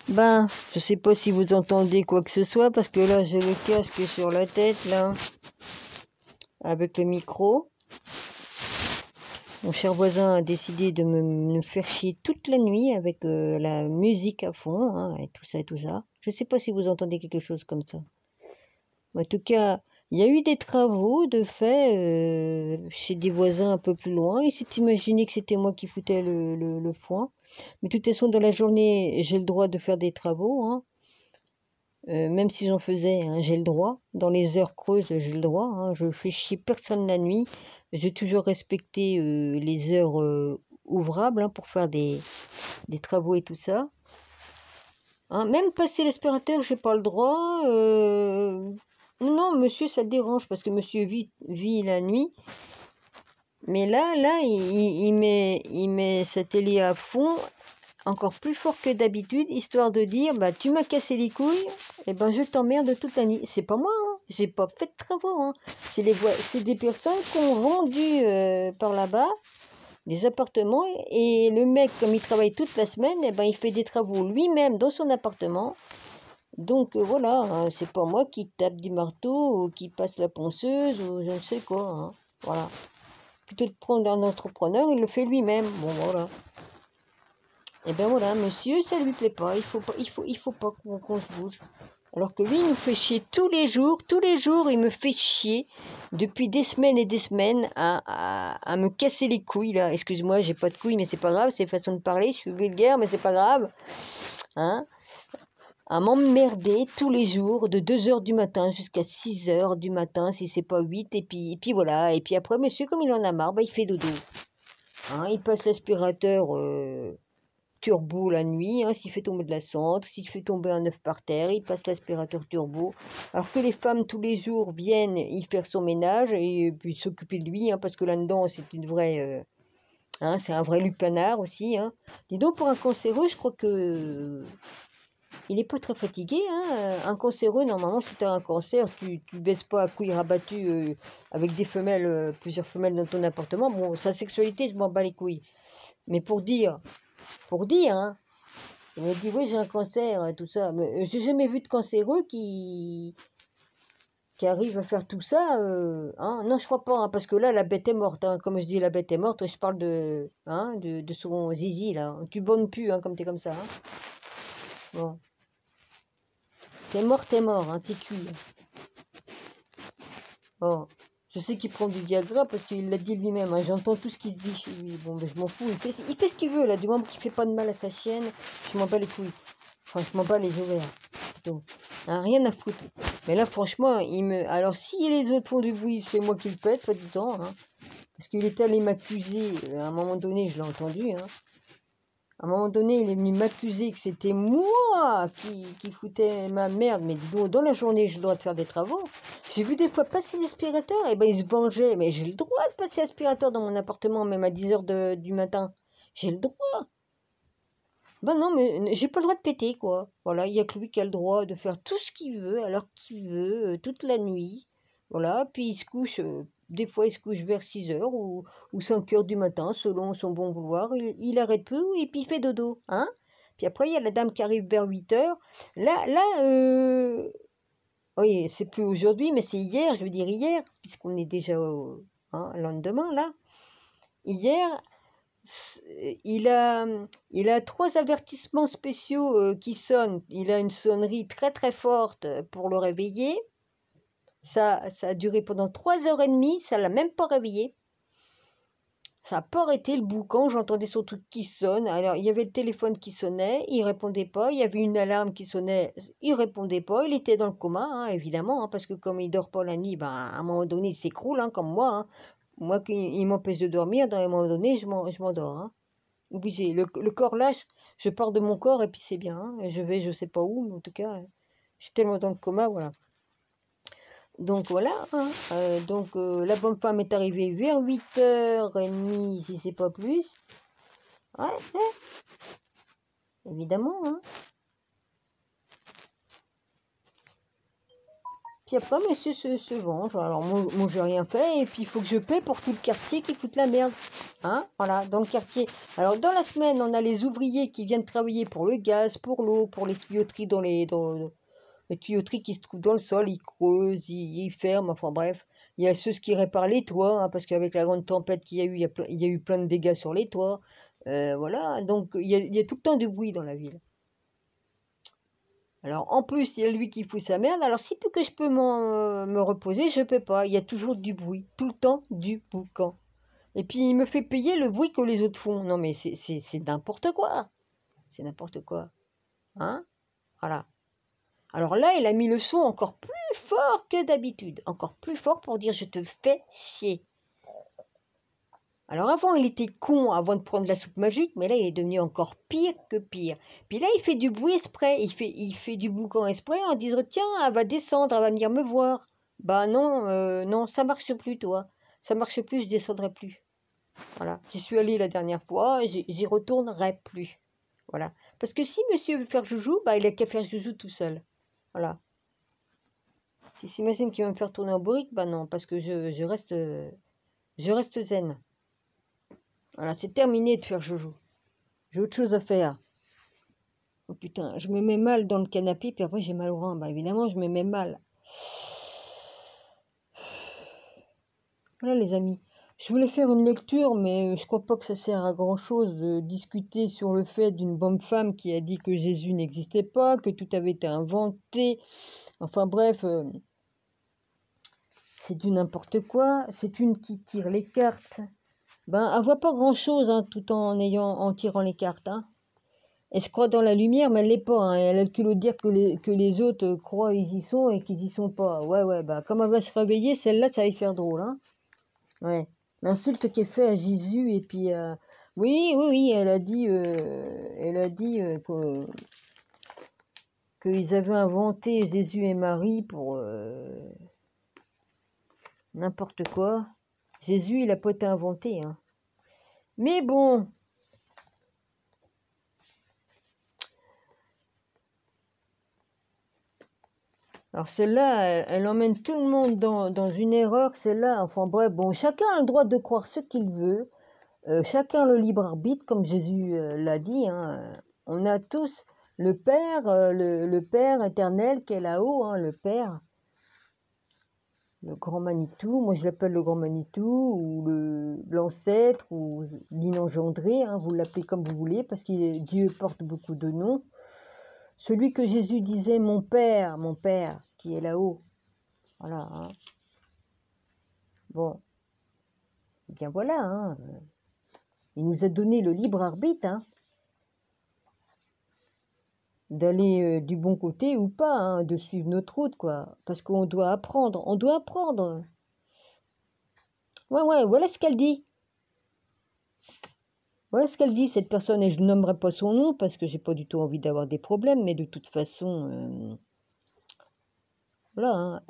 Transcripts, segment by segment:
Ben, je sais pas si vous entendez quoi que ce soit, parce que là, j'ai le casque sur la tête, là, avec le micro. Mon cher voisin a décidé de me faire chier toute la nuit avec la musique à fond, hein, et tout ça et tout ça. Je sais pas si vous entendez quelque chose comme ça. En tout cas, il y a eu des travaux de fait chez des voisins un peu plus loin. Il s'est imaginé que c'était moi qui foutais le foin. Mais de toute façon, dans la journée, j'ai le droit de faire des travaux, hein. Même si j'en faisais, hein, j'ai le droit. Dans les heures creuses, j'ai le droit, hein. Je fais chier personne la nuit. J'ai toujours respecté les heures ouvrables, hein, pour faire des travaux et tout ça. Hein, même passer l'aspirateur, j'ai pas le droit. Non, monsieur, ça dérange parce que monsieur vit la nuit. Mais là, il met sa télé à fond, encore plus fort que d'habitude, histoire de dire, bah, tu m'as cassé les couilles, et ben je t'emmerde toute la nuit. C'est pas moi, hein. J'ai pas fait de travaux, hein. C'est des personnes qui ont vendu par là-bas des appartements, et le mec, comme il travaille toute la semaine, et ben il fait des travaux lui-même dans son appartement. Donc voilà, hein, c'est pas moi qui tape du marteau ou qui passe la ponceuse ou je ne sais quoi, hein. Voilà. Plutôt de prendre un entrepreneur, il le fait lui-même. Bon voilà. Et ben voilà, monsieur, ça lui plaît pas. Il faut pas qu'on se bouge. Alors que lui, il nous fait chier tous les jours, il me fait chier depuis des semaines et des semaines à me casser les couilles là. Excuse-moi, j'ai pas de couilles, mais c'est pas grave, c'est façon de parler, je suis vulgaire, mais c'est pas grave. Hein, à m'emmerder tous les jours de 2 heures du matin jusqu'à 6 heures du matin, si c'est pas 8, et puis voilà. Et puis après, monsieur, comme il en a marre, bah, il fait dodo. Hein, il passe l'aspirateur turbo la nuit, hein, s'il fait tomber de la cendre, s'il fait tomber un œuf par terre, il passe l'aspirateur turbo. Alors que les femmes, tous les jours, viennent y faire son ménage et puis s'occuper de lui, hein, parce que là-dedans, c'est une vraie... hein, c'est un vrai lupanard aussi, hein. Dis donc, pour un cancéreux, je crois que il n'est pas très fatigué, hein. Un cancéreux, normalement, si tu as un cancer, tu baisses pas à couilles rabattues avec des femelles, plusieurs femelles dans ton appartement. Bon, sa sexualité, je m'en bats les couilles. Mais pour dire, hein, il m'a dit, oui, j'ai un cancer, tout ça. Mais j'ai jamais vu de cancéreux qui arrive à faire tout ça. Hein. Non, je crois pas, hein, parce que là, la bête est morte, hein. Comme je dis, la bête est morte, je parle hein, de son zizi, là. Tu bonnes plus, hein, comme t'es comme ça. Hein. Bon. T'es mort, hein, t'es cuit. Oh. Je sais qu'il prend du Viagra parce qu'il l'a dit lui-même, hein. J'entends tout ce qui se dit chez lui. Bon, ben, je m'en fous, il fait ce qu'il veut, là. Du moment qu'il fait pas de mal à sa chienne, je m'en bats les couilles. Enfin, je m'en bats les ovaires. Plutôt. Hein, rien à foutre. Mais là, franchement, alors, si les autres font du bruit, c'est moi qui le pète, pas disant, hein. Parce qu'il est allé m'accuser, à un moment donné, je l'ai entendu, hein. À un moment donné, il est venu m'accuser que c'était moi qui foutais ma merde. Mais dis donc, dans la journée, je dois faire des travaux. J'ai vu des fois passer l'aspirateur, et ben il se vengeait. Mais j'ai le droit de passer l'aspirateur dans mon appartement, même à 10 heures du matin. J'ai le droit. Ben non, mais j'ai pas le droit de péter, quoi. Voilà, il y a que lui qui a le droit de faire tout ce qu'il veut, à l'heure qu'il veut, toute la nuit. Voilà, puis il se couche, des fois il se couche vers 6 heures ou 5 heures du matin, selon son bon vouloir. Il arrête peu et puis il fait dodo, hein. Puis après, il y a la dame qui arrive vers 8 heures. Là, oui, c'est plus aujourd'hui, mais c'est hier, je veux dire hier, puisqu'on est déjà au lendemain, là. Hier, il a 3 avertissements spéciaux qui sonnent. Il a une sonnerie très très forte pour le réveiller. Ça a duré pendant 3 heures et demie, ça l'a même pas réveillé. Ça n'a pas arrêté le boucan, j'entendais son truc qui sonne. Alors, il y avait le téléphone qui sonnait, il répondait pas. Il y avait une alarme qui sonnait, il répondait pas. Il était dans le coma, hein, évidemment, hein, parce que comme il dort pas la nuit, ben, à un moment donné, il s'écroule, hein, comme moi. Hein. Moi, qui il m'empêche de dormir, dans un moment donné, je m'endors. Hein. Obligé. Le corps lâche, je pars de mon corps et puis c'est bien. Hein. Et je vais, je sais pas où, mais en tout cas, je suis tellement dans le coma, voilà. Donc voilà, hein. Donc la bonne femme est arrivée vers 8h30, si c'est pas plus. Ouais, ouais, évidemment, hein. Puis après, monsieur se venge. Alors, moi j'ai rien fait. Et puis, il faut que je paie pour tout le quartier qui fout la merde. Hein, voilà, dans le quartier. Alors, dans la semaine, on a les ouvriers qui viennent travailler pour le gaz, pour l'eau, pour les tuyauteries les tuyauteries qui se trouvent dans le sol. Ils creusent, ils ferment. Enfin, bref. Il y a ceux qui réparent les toits, hein, parce qu'avec la grande tempête qu'il y a eu, il y a eu plein de dégâts sur les toits. Voilà, donc il y a tout le temps du bruit dans la ville. Alors, en plus, il y a lui qui fout sa merde. Alors, si peu que je peux me reposer, je peux pas. Il y a toujours du bruit. Tout le temps du boucan. Et puis, il me fait payer le bruit que les autres font. Non, mais c'est n'importe quoi. C'est n'importe quoi. Hein? Voilà. Alors là, il a mis le son encore plus fort que d'habitude. Encore plus fort pour dire je te fais chier. Alors avant, il était con avant de prendre la soupe magique, mais là, il est devenu encore pire que pire. Puis là, il fait du bruit exprès, il fait du boucan exprès en disant, tiens, elle va descendre, elle va venir me voir. Bah non, non, ça marche plus, toi. Ça marche plus, je descendrai plus. Voilà, j'y suis allée la dernière fois, j'y retournerai plus. Voilà. Parce que si monsieur veut faire joujou, bah il a qu'à faire joujou tout seul. Voilà. S'il s'imagine qu'il va me faire tourner en bourrique, bah non, parce que je reste zen. Voilà, c'est terminé de faire joujou. J'ai autre chose à faire. Oh putain, je me mets mal dans le canapé, puis après j'ai mal au rein. Bah évidemment, je me mets mal. Voilà les amis. Je voulais faire une lecture, mais je crois pas que ça sert à grand chose de discuter sur le fait d'une bonne femme qui a dit que Jésus n'existait pas, que tout avait été inventé. Enfin bref, c'est du n'importe quoi. C'est une qui tire les cartes. Ben, elle voit pas grand chose, hein, tout en tirant les cartes, hein. Elle se croit dans la lumière, mais elle l'est pas, hein. Elle a le culot de dire que les autres croient qu'ils y sont et qu'ils y sont pas. Ouais, bah, comme elle va se réveiller, celle-là, ça va y faire drôle, hein. Ouais. L'insulte qui est faite à Jésus, et puis, oui, elle a dit qu'ils avaient inventé Jésus et Marie pour n'importe quoi. Jésus, il a pas été inventé, hein. Mais bon. Alors celle-là, elle emmène tout le monde dans une erreur, celle-là. Enfin bref, bon, chacun a le droit de croire ce qu'il veut. Chacun le libre arbitre, comme Jésus l'a dit, hein. On a tous le Père, le Père éternel qui est là-haut, hein, le Père, le grand Manitou. Moi, je l'appelle le grand Manitou, ou l'ancêtre, ou l'inengendré, hein, vous l'appelez comme vous voulez, parce que Dieu porte beaucoup de noms. Celui que Jésus disait, mon Père, qui est là-haut. Voilà, hein. Bon, eh bien voilà, hein. Il nous a donné le libre arbitre, hein, d'aller du bon côté ou pas, hein, de suivre notre route, quoi. Parce qu'on doit apprendre, on doit apprendre. Ouais, voilà ce qu'elle dit. Voilà ce qu'elle dit, cette personne, et je ne nommerai pas son nom parce que j'ai pas du tout envie d'avoir des problèmes, mais de toute façon, voilà,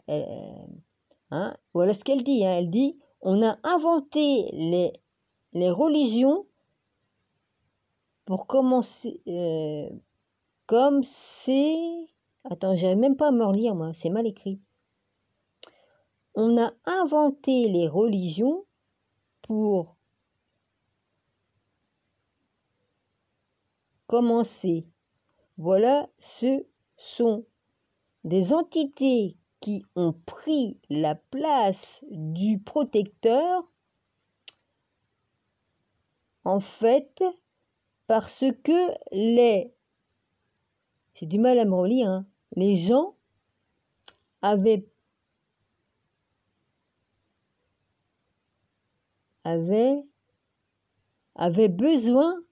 hein, voilà ce qu'elle dit, hein. Elle dit, on a inventé les religions pour commencer, comme c'est... Attends, j'arrive même pas à me relire, moi, c'est mal écrit. On a inventé les religions pour commencer. Voilà, ce sont des entités qui ont pris la place du protecteur, en fait, parce que j'ai du mal à me relire, hein, les gens avaient besoin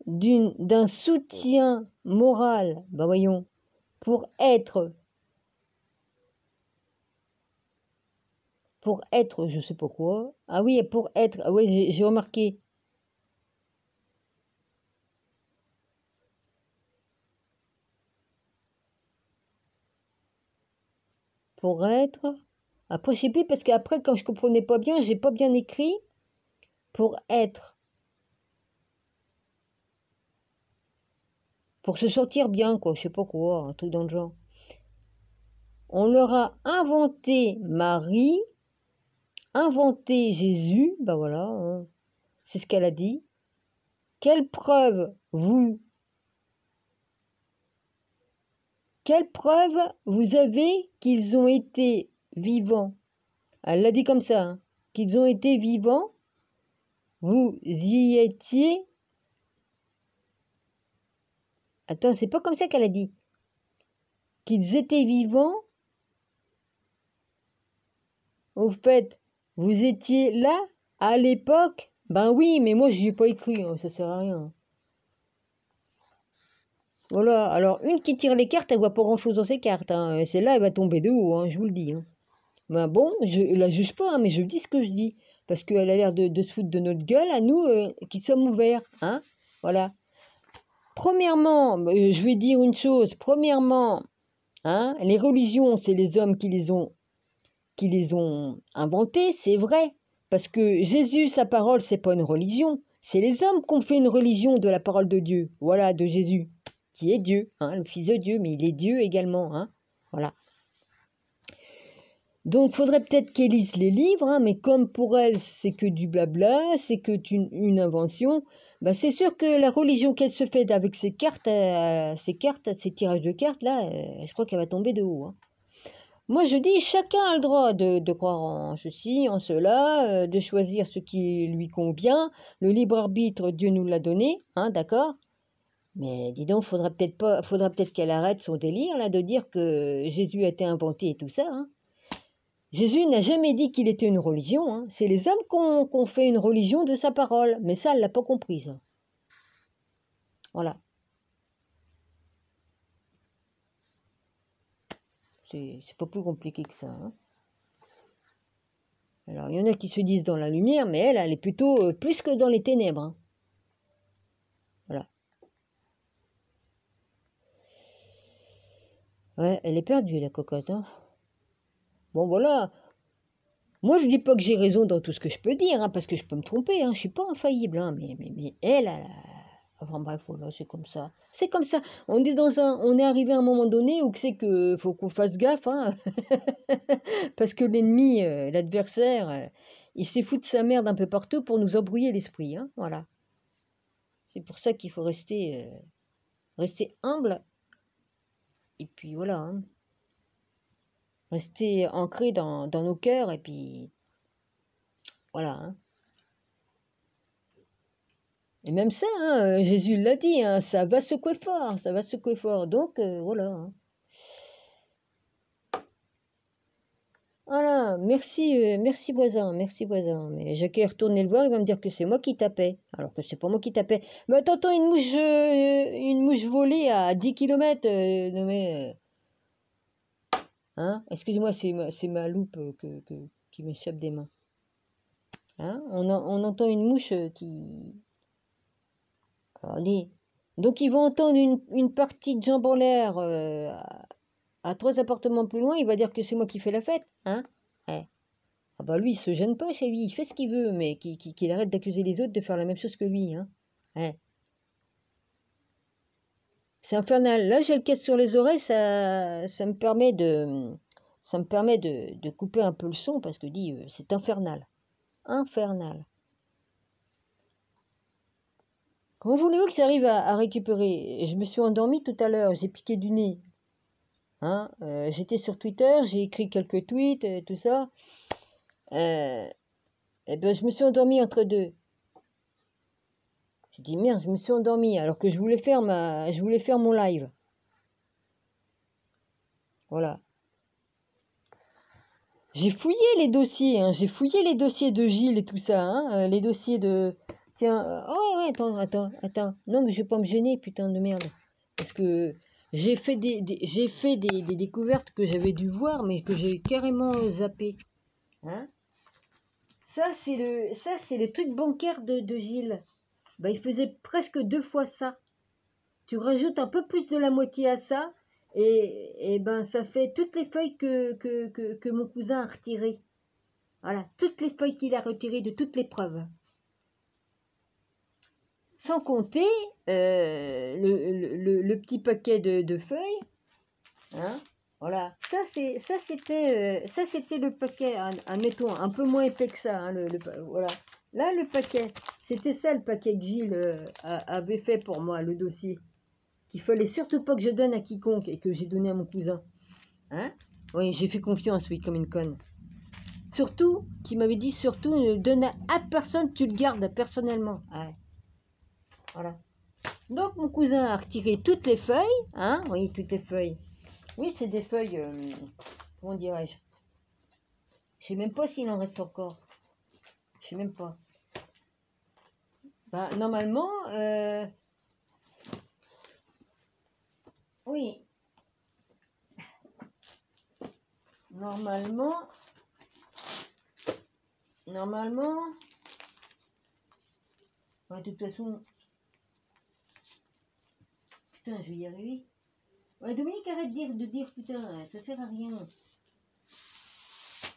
d'un soutien moral, ben voyons, pour être, je sais pas quoi. Ah oui, pour être, ah oui, j'ai remarqué. Pour être, après je sais plus, parce qu'après quand je comprenais pas bien, j'ai pas bien écrit. Pour être, pour se sentir bien, quoi, je sais pas quoi, un truc dans le genre. On leur a inventé Marie, inventé Jésus, ben voilà, hein, c'est ce qu'elle a dit. Quelle preuve vous avez qu'ils ont été vivants? Elle l'a dit comme ça, hein, qu'ils ont été vivants. Vous y étiez. Attends, c'est pas comme ça qu'elle a dit. Qu'ils étaient vivants. Au fait, vous étiez là à l'époque? Ben oui, mais moi je n'y ai pas écrit, hein, ça sert à rien. Voilà, alors une qui tire les cartes, elle voit pas grand-chose dans ses cartes. Hein. Celle-là, elle va tomber de haut, hein, je vous le dis. Hein. Ben bon, je la juge pas, hein, mais je dis ce que je dis. Parce qu'elle a l'air de se foutre de notre gueule, à nous qui sommes ouverts. Hein. Voilà. Premièrement, je vais dire une chose. Premièrement, hein, les religions, c'est les hommes qui les ont inventées, c'est vrai. Parce que Jésus, sa parole, c'est pas une religion. C'est les hommes qui ont fait une religion de la parole de Dieu. Voilà, de Jésus, qui est Dieu, hein, le Fils de Dieu, mais il est Dieu également. Hein, voilà. Donc, il faudrait peut-être qu'elle lise les livres, hein, mais comme pour elle, c'est que du blabla, c'est que une invention, bah c'est sûr que la religion qu'elle se fait avec ces cartes, ces tirages de cartes, là, je crois qu'elle va tomber de haut. Hein. Moi, je dis, chacun a le droit de croire en ceci, en cela, de choisir ce qui lui convient. Le libre arbitre, Dieu nous l'a donné, hein, d'accord? Mais dis donc, faudra peut-être qu'elle arrête son délire, là, de dire que Jésus a été inventé et tout ça, hein. Jésus n'a jamais dit qu'il était une religion. Hein. C'est les hommes qui ont fait une religion de sa parole. Mais ça, elle ne l'a pas compris, ça. Voilà. C'est pas plus compliqué que ça. Hein. Alors, il y en a qui se disent dans la lumière, mais elle est plutôt plus que dans les ténèbres. Hein. Voilà. Ouais, elle est perdue, la cocotte. Hein. Bon, voilà. Moi, je dis pas que j'ai raison dans tout ce que je peux dire, hein, parce que je peux me tromper. Hein. Je suis pas infaillible. Hein, mais elle, enfin bref, voilà, c'est comme ça. C'est comme ça. On est arrivé à un moment donné où c'est que faut qu'on fasse gaffe, hein. Parce que l'ennemi, l'adversaire, il s'est foutu de sa merde un peu partout pour nous embrouiller l'esprit, hein. Voilà. C'est pour ça qu'il faut rester humble. Et puis voilà, hein. Rester ancré dans nos cœurs et puis voilà. Hein. Et même ça, hein, Jésus l'a dit, hein, ça va secouer fort, ça va secouer fort. Donc voilà. Hein. Voilà, merci voisin, merci voisin. Mais Jacques est retourné le voir, il va me dire que c'est moi qui tapais, alors que c'est pas moi qui tapais. Mais t'entends une mouche volée à 10 km, non mais, hein, excusez-moi, c'est ma loupe qui m'échappe des mains. Hein, on entend une mouche qui... Alors, allez. Donc ils vont entendre une partie de jambes en l'air à 3 appartements plus loin, il va dire que c'est moi qui fais la fête, hein. Ouais. Ah bah lui, il se gêne pas chez lui, il fait ce qu'il veut, mais qu'il arrête d'accuser les autres de faire la même chose que lui, hein. Ouais. C'est infernal. Là, j'ai le casque sur les oreilles, ça me permet de couper un peu le son, parce que dit, c'est infernal. Infernal. Comment voulez-vous que j'arrive à récupérer? Je me suis endormie tout à l'heure, j'ai piqué du nez. Hein, j'étais sur Twitter, j'ai écrit quelques tweets, tout ça. Et ben, je me suis endormie entre deux. J'ai dit merde, je me suis endormie alors que je voulais faire mon live. Voilà. J'ai fouillé les dossiers, hein, j'ai fouillé les dossiers de Gilles et tout ça, hein, les dossiers de... Tiens, oh ouais, attends. Non, mais je vais pas me gêner, putain de merde. Parce que j'ai fait des découvertes que j'avais dû voir, mais que j'ai carrément zappé. Hein? Ça, c'est le truc bancaire de Gilles. Bah, il faisait presque 2 fois ça. Tu rajoutes un peu plus de la moitié à ça, et ben ça fait toutes les feuilles que mon cousin a retirées. Voilà, toutes les feuilles qu'il a retirées de toutes les preuves. Sans compter le petit paquet de feuilles. Hein, Voilà, c'était le paquet, admettons, un peu moins épais que ça, hein, voilà. Là, le paquet, c'était ça le paquet que Gilles avait fait pour moi, le dossier. Qu'il fallait surtout pas que je donne à quiconque et que j'ai donné à mon cousin. Hein? Oui, j'ai fait confiance, oui, comme une conne. Surtout, qui m'avait dit, surtout, ne le donne à personne, tu le gardes personnellement. Ouais. Voilà. Donc, mon cousin a retiré toutes les feuilles, hein, oui, toutes les feuilles. Oui, c'est des feuilles, comment dirais-je? Je sais même pas s'il en reste encore. Je sais même pas. Bah, normalement, oui. Normalement, ouais, de toute façon, putain, je vais y arriver. Ouais, Dominique, arrête de dire putain, ça sert à rien.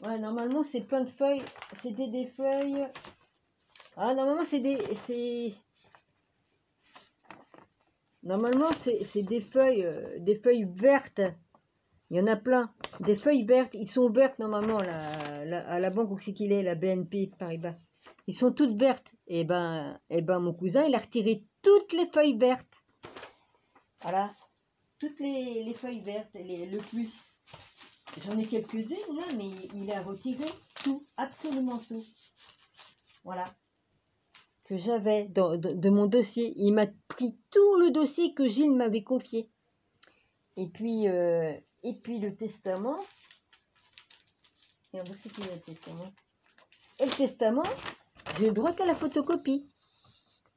Ouais, normalement, c'est plein de feuilles. C'était des feuilles. Ah, normalement, normalement, c'est des feuilles vertes. Il y en a plein. Des feuilles vertes. Ils sont vertes, normalement, à la banque où c'est qu'il est, la BNP Paribas. Ils sont toutes vertes. Et ben, mon cousin, il a retiré toutes les feuilles vertes. Voilà. Toutes les feuilles vertes, le plus. J'en ai quelques-unes, là, mais il a retiré tout. Absolument tout. Voilà. Que j'avais de mon dossier. Il m'a pris tout le dossier que Gilles m'avait confié. Et puis le testament. Merde, c'est qui le testament? Et le testament, j'ai le droit qu'à la photocopie.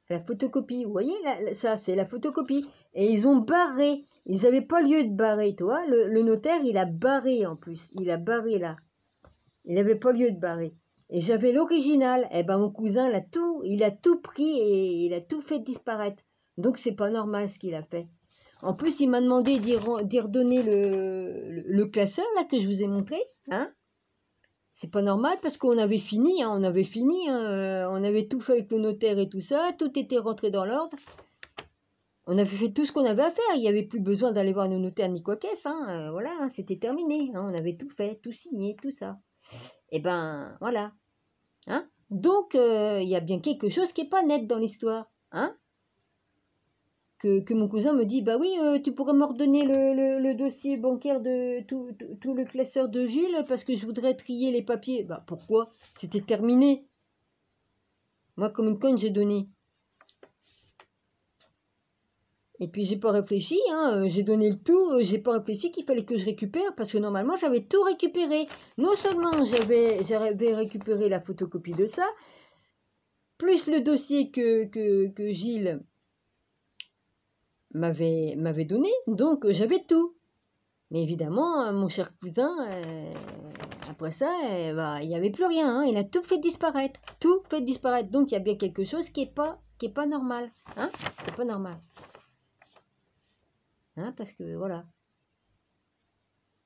La photocopie, vous voyez, ça, c'est la photocopie. Et ils ont barré. Ils n'avaient pas lieu de barrer, toi. Le notaire, il a barré en plus. Il a barré là. Il n'avait pas lieu de barrer. Et j'avais l'original. Eh ben, mon cousin, il a tout pris et il a tout fait disparaître. Donc, c'est pas normal ce qu'il a fait. En plus, il m'a demandé d'y redonner le classeur, là, que je vous ai montré. Hein? C'est pas normal parce qu'on avait fini, hein, on avait tout fait avec le notaire et tout ça, tout était rentré dans l'ordre. On avait fait tout ce qu'on avait à faire, il n'y avait plus besoin d'aller voir nos notaires ni quoi qu'est-ce, hein, voilà, hein, c'était terminé, hein, on avait tout fait, tout signé, tout ça. Et ben, voilà. Hein? Donc, il y a bien quelque chose qui n'est pas net dans l'histoire. Hein? Que mon cousin me dit, bah oui, tu pourrais me redonner le dossier bancaire de tout le classeur de Gilles parce que je voudrais trier les papiers. Bah pourquoi? C'était terminé. Moi, comme une conne, j'ai donné. Et puis, j'ai pas réfléchi, hein, j'ai donné le tout, j'ai pas réfléchi qu'il fallait que je récupère parce que normalement, j'avais tout récupéré. Non seulement j'avais récupéré la photocopie de ça, plus le dossier que Gilles m'avait donné, donc j'avais tout. Mais évidemment, mon cher cousin, après ça, bah, il n'y avait plus rien, hein, il a tout fait disparaître, donc il y a bien quelque chose qui est pas normal, hein, c'est pas normal, hein, parce que voilà.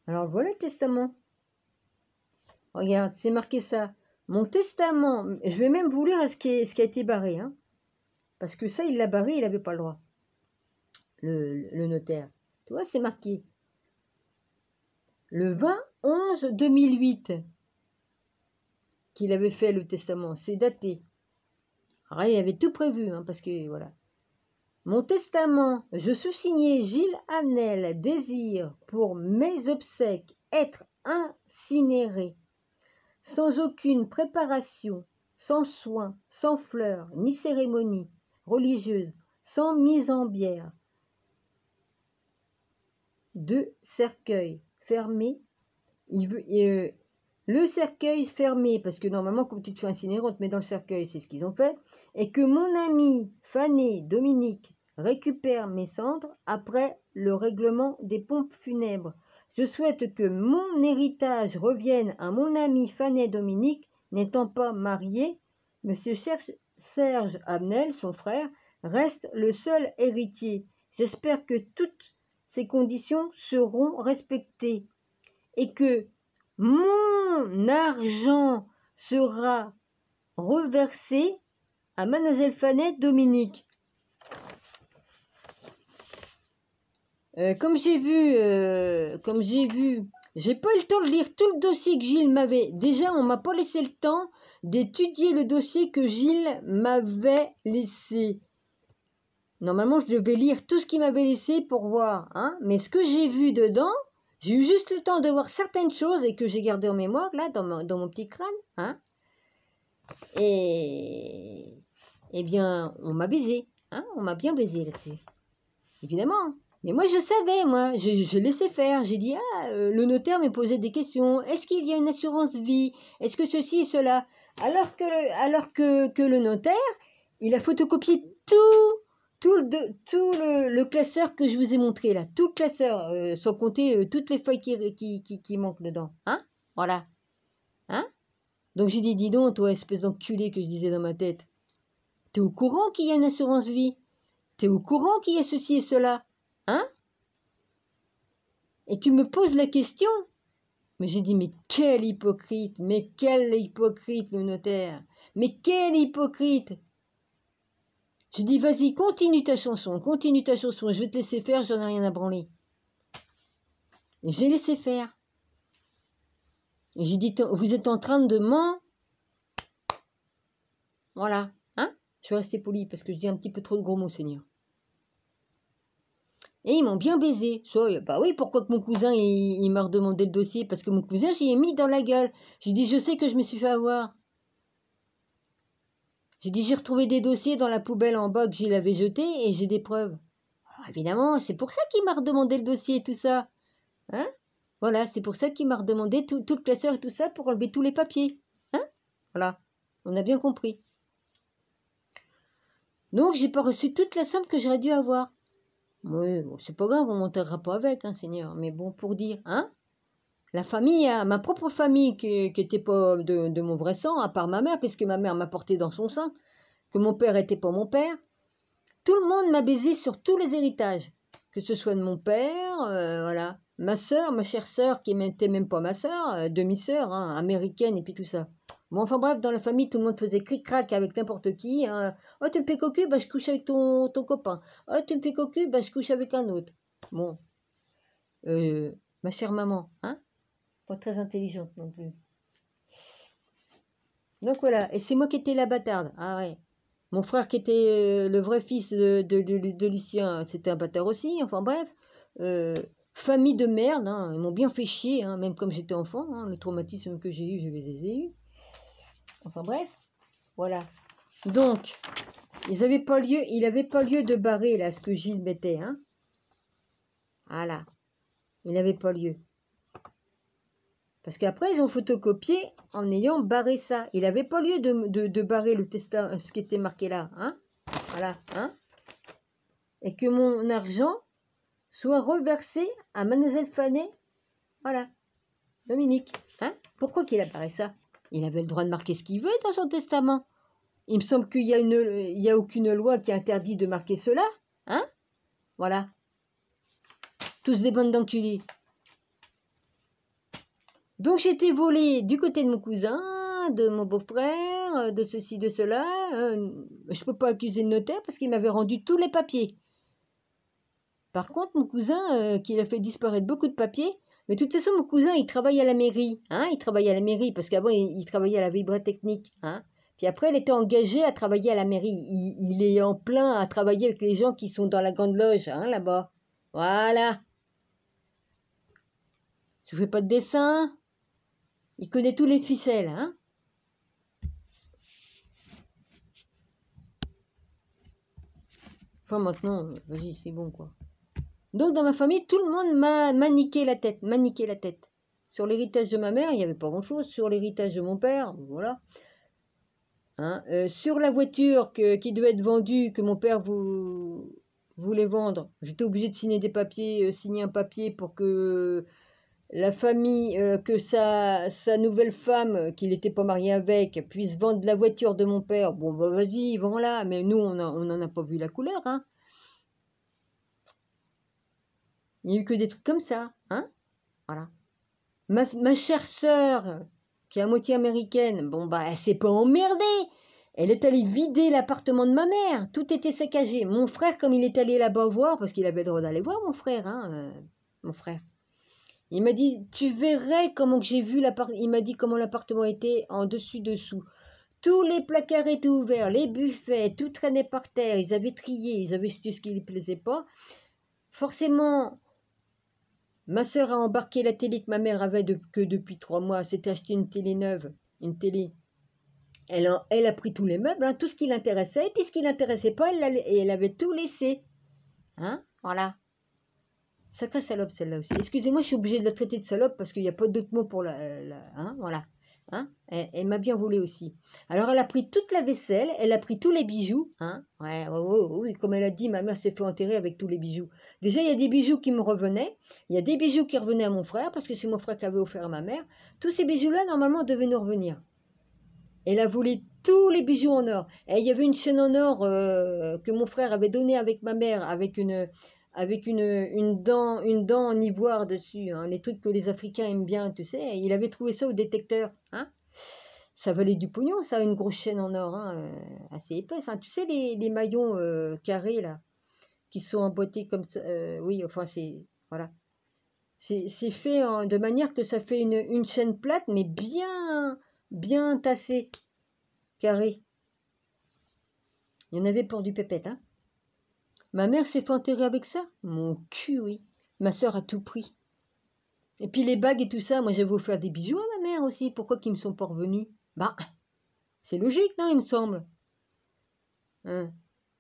Alors voilà le testament, regarde, c'est marqué ça, mon testament, je vais même vous lire ce qui a été barré, hein, parce que ça, il l'a barré, il n'avait pas le droit, le notaire, tu vois, c'est marqué. Le 20-11-2008 qu'il avait fait le testament, c'est daté. Alors il avait tout prévu, hein, parce que voilà. Mon testament, je sous-signais Gilles Hamnel, désire pour mes obsèques être incinéré, sans aucune préparation, sans soin, sans fleurs, ni cérémonie religieuse, sans mise en bière. De cercueil fermé, le cercueil fermé, parce que normalement, quand tu te fais incinérer, on te met dans le cercueil, c'est ce qu'ils ont fait, et que mon ami Fanny Dominique récupère mes cendres après le règlement des pompes funèbres. Je souhaite que mon héritage revienne à mon ami Fanny Dominique, n'étant pas marié. Monsieur Serge Hamnel, son frère, reste le seul héritier. J'espère que toutes ces conditions seront respectées et que mon argent sera reversé à Mademoiselle Fanny Dominique. Comme j'ai vu, j'ai pas eu le temps de lire tout le dossier que Gilles m'avait. Déjà, on m'a pas laissé le temps d'étudier le dossier que Gilles m'avait laissé. Normalement, je devais lire tout ce qu'il m'avait laissé pour voir, hein. Mais ce que j'ai vu dedans, j'ai eu juste le temps de voir certaines choses et que j'ai gardé en mémoire, là, dans mon petit crâne, hein. Et bien, on m'a baisé, hein. On m'a bien baisé là-dessus, évidemment. Mais moi, je savais, moi, je laissais faire. J'ai dit, le notaire me posait des questions. Est-ce qu'il y a une assurance vie? Est-ce que ceci et cela? Alors que le notaire, il a photocopié tout le classeur que je vous ai montré, là. Tout le classeur, sans compter toutes les feuilles qui manquent dedans. Hein? Voilà. Hein? Donc j'ai dit, dis donc, toi, espèce d'enculé que je disais dans ma tête. T'es au courant qu'il y a une assurance vie? T'es au courant qu'il y a ceci et cela? Hein? Et tu me poses la question. Mais j'ai dit, mais quel hypocrite, le notaire. Mais quel hypocrite. J'ai dit, vas-y, continue ta chanson, je vais te laisser faire, j'en ai rien à branler. Et j'ai laissé faire. Et j'ai dit, vous êtes en train de Voilà, hein? Je vais rester poli parce que je dis un petit peu trop de gros mots, Seigneur. Et ils m'ont bien baisé. Bah oui, pourquoi que mon cousin, il m'a redemandé le dossier? Parce que mon cousin, j'y ai mis dans la gueule. J'ai dit, je sais que je me suis fait avoir. J'ai dit, j'ai retrouvé des dossiers dans la poubelle en bas que j'y l'avais jeté et j'ai des preuves. Alors, évidemment, c'est pour ça qu'il m'a redemandé le dossier et tout ça. Hein? Voilà, c'est pour ça qu'il m'a redemandé tout le classeur et tout ça pour enlever tous les papiers. Hein? Voilà, on a bien compris. Donc, j'ai pas reçu toute la somme que j'aurais dû avoir. Oui, bon, c'est pas grave, on m'enterrera pas avec, hein, Seigneur. Mais bon, pour dire, hein? La famille, ma propre famille, qui était pas de mon vrai sang, à part ma mère, puisque ma mère m'a porté dans son sein, que mon père était pas mon père, tout le monde m'a baisé sur tous les héritages. Que ce soit de mon père, voilà. Ma sœur, ma chère sœur, qui n'était même pas ma sœur, demi-sœur, hein, américaine, et puis tout ça. Bon, enfin bref, dans la famille, tout le monde faisait cric-crac avec n'importe qui. Hein. Oh, tu me fais cocu, bah je couche avec ton copain. Oh, tu me fais cocu, bah je couche avec un autre. Bon. Ma chère maman, hein? Pas très intelligente non plus. Donc voilà, et c'est moi qui étais la bâtarde. Ah ouais. Mon frère qui était le vrai fils de Lucien, c'était un bâtard aussi. Enfin bref, famille de merde, hein, ils m'ont bien fait chier, hein, même comme j'étais enfant. Hein, le traumatisme que j'ai eu, je les ai eus. Enfin bref, voilà. Donc, il n'avait pas lieu de barrer là ce que Gilles mettait. Hein. Voilà, il n'avait pas lieu. Parce qu'après, ils ont photocopié en ayant barré ça. Il n'avait pas lieu de barrer le testament, ce qui était marqué là. Hein. Voilà. Hein. Et que mon argent soit reversé à Mademoiselle Fanet. Voilà. Dominique. Hein. Pourquoi qu'il a barré ça? Il avait le droit de marquer ce qu'il veut dans son testament. Il me semble qu'il y a aucune loi qui interdit de marquer cela. Hein. Voilà. Tous des bonnes d'enculés. Donc j'ai été volée du côté de mon cousin, de mon beau-frère, de ceci, de cela. Je ne peux pas accuser le notaire parce qu'il m'avait rendu tous les papiers. Par contre, mon cousin, qui a fait disparaître beaucoup de papiers, mais de toute façon, mon cousin, il travaille à la mairie. Hein, il travaille à la mairie parce qu'avant, il travaillait à la vibratechnique. Hein. Puis après, il était engagé à travailler à la mairie. Il est en plein à travailler avec les gens qui sont dans la grande loge, hein, là-bas. Voilà. Je ne fais pas de dessin. Il connaît tous les ficelles, hein. Enfin, maintenant, vas-y, c'est bon, quoi. Donc, dans ma famille, tout le monde m'a niqué la tête, Sur l'héritage de ma mère, il n'y avait pas grand-chose. Sur l'héritage de mon père, voilà. Hein, sur la voiture qui devait être vendue, que mon père voulait vendre, j'étais obligée de signer des papiers, signer un papier pour que la famille, que sa nouvelle femme, qu'il n'était pas marié avec, puisse vendre la voiture de mon père. Bon, bah, vas-y, vends-la. Mais nous, on n'en a pas vu la couleur. Hein. Il n'y a eu que des trucs comme ça. Hein. Voilà. Ma chère sœur, qui est à moitié américaine, bon, bah, elle s'est pas emmerdée. Elle est allée vider l'appartement de ma mère. Tout était saccagé. Mon frère, comme il est allé là-bas voir, parce qu'il avait le droit d'aller voir mon frère, hein, mon frère. Il m'a dit, tu verrais comment que j'ai vu l'appartement. Il m'a dit comment l'appartement était en dessus-dessous. Tous les placards étaient ouverts, les buffets, tout traînait par terre. Ils avaient trié, ils avaient jeté ce qui ne les plaisait pas. Forcément, ma sœur a embarqué la télé que ma mère avait que depuis 3 mois. S'était acheté une télé neuve, une télé. Elle a pris tous les meubles, hein, tout ce qui l'intéressait. Et puis ce qui ne l'intéressait pas, elle avait tout laissé. Hein, voilà. Sacrée salope celle-là aussi. Excusez-moi, je suis obligée de la traiter de salope parce qu'il n'y a pas d'autre mot pour hein, voilà. Hein, elle m'a bien volé aussi. Alors elle a pris toute la vaisselle, elle a pris tous les bijoux. Hein, ouais, oui, comme elle a dit, ma mère s'est fait enterrer avec tous les bijoux. Déjà, il y a des bijoux qui me revenaient. Il y a des bijoux qui revenaient à mon frère parce que c'est mon frère qui avait offert à ma mère. Tous ces bijoux-là, normalement, devaient nous revenir. Elle a volé tous les bijoux en or. Et il y avait une chaîne en or que mon frère avait donnée avec ma mère, avec une dent en ivoire dessus, hein, les trucs que les Africains aiment bien, tu sais. Il avait trouvé ça au détecteur. Hein. Ça valait du pognon, ça, une grosse chaîne en or, hein, assez épaisse. Hein. Tu sais, les maillons carrés, là, qui sont emboîtés comme ça. Oui, enfin, c'est... Voilà. C'est fait de manière que ça fait une chaîne plate, mais bien tassée, carrée. Il y en avait pour du pépette, hein. Ma mère s'est fait enterrer avec ça. Mon cul, oui. Ma sœur a tout pris. Et puis les bagues et tout ça, moi j'avais offert des bijoux à ma mère aussi. Pourquoi qu'ils me sont pas revenus? Bah, c'est logique, non, il me semble. Hein.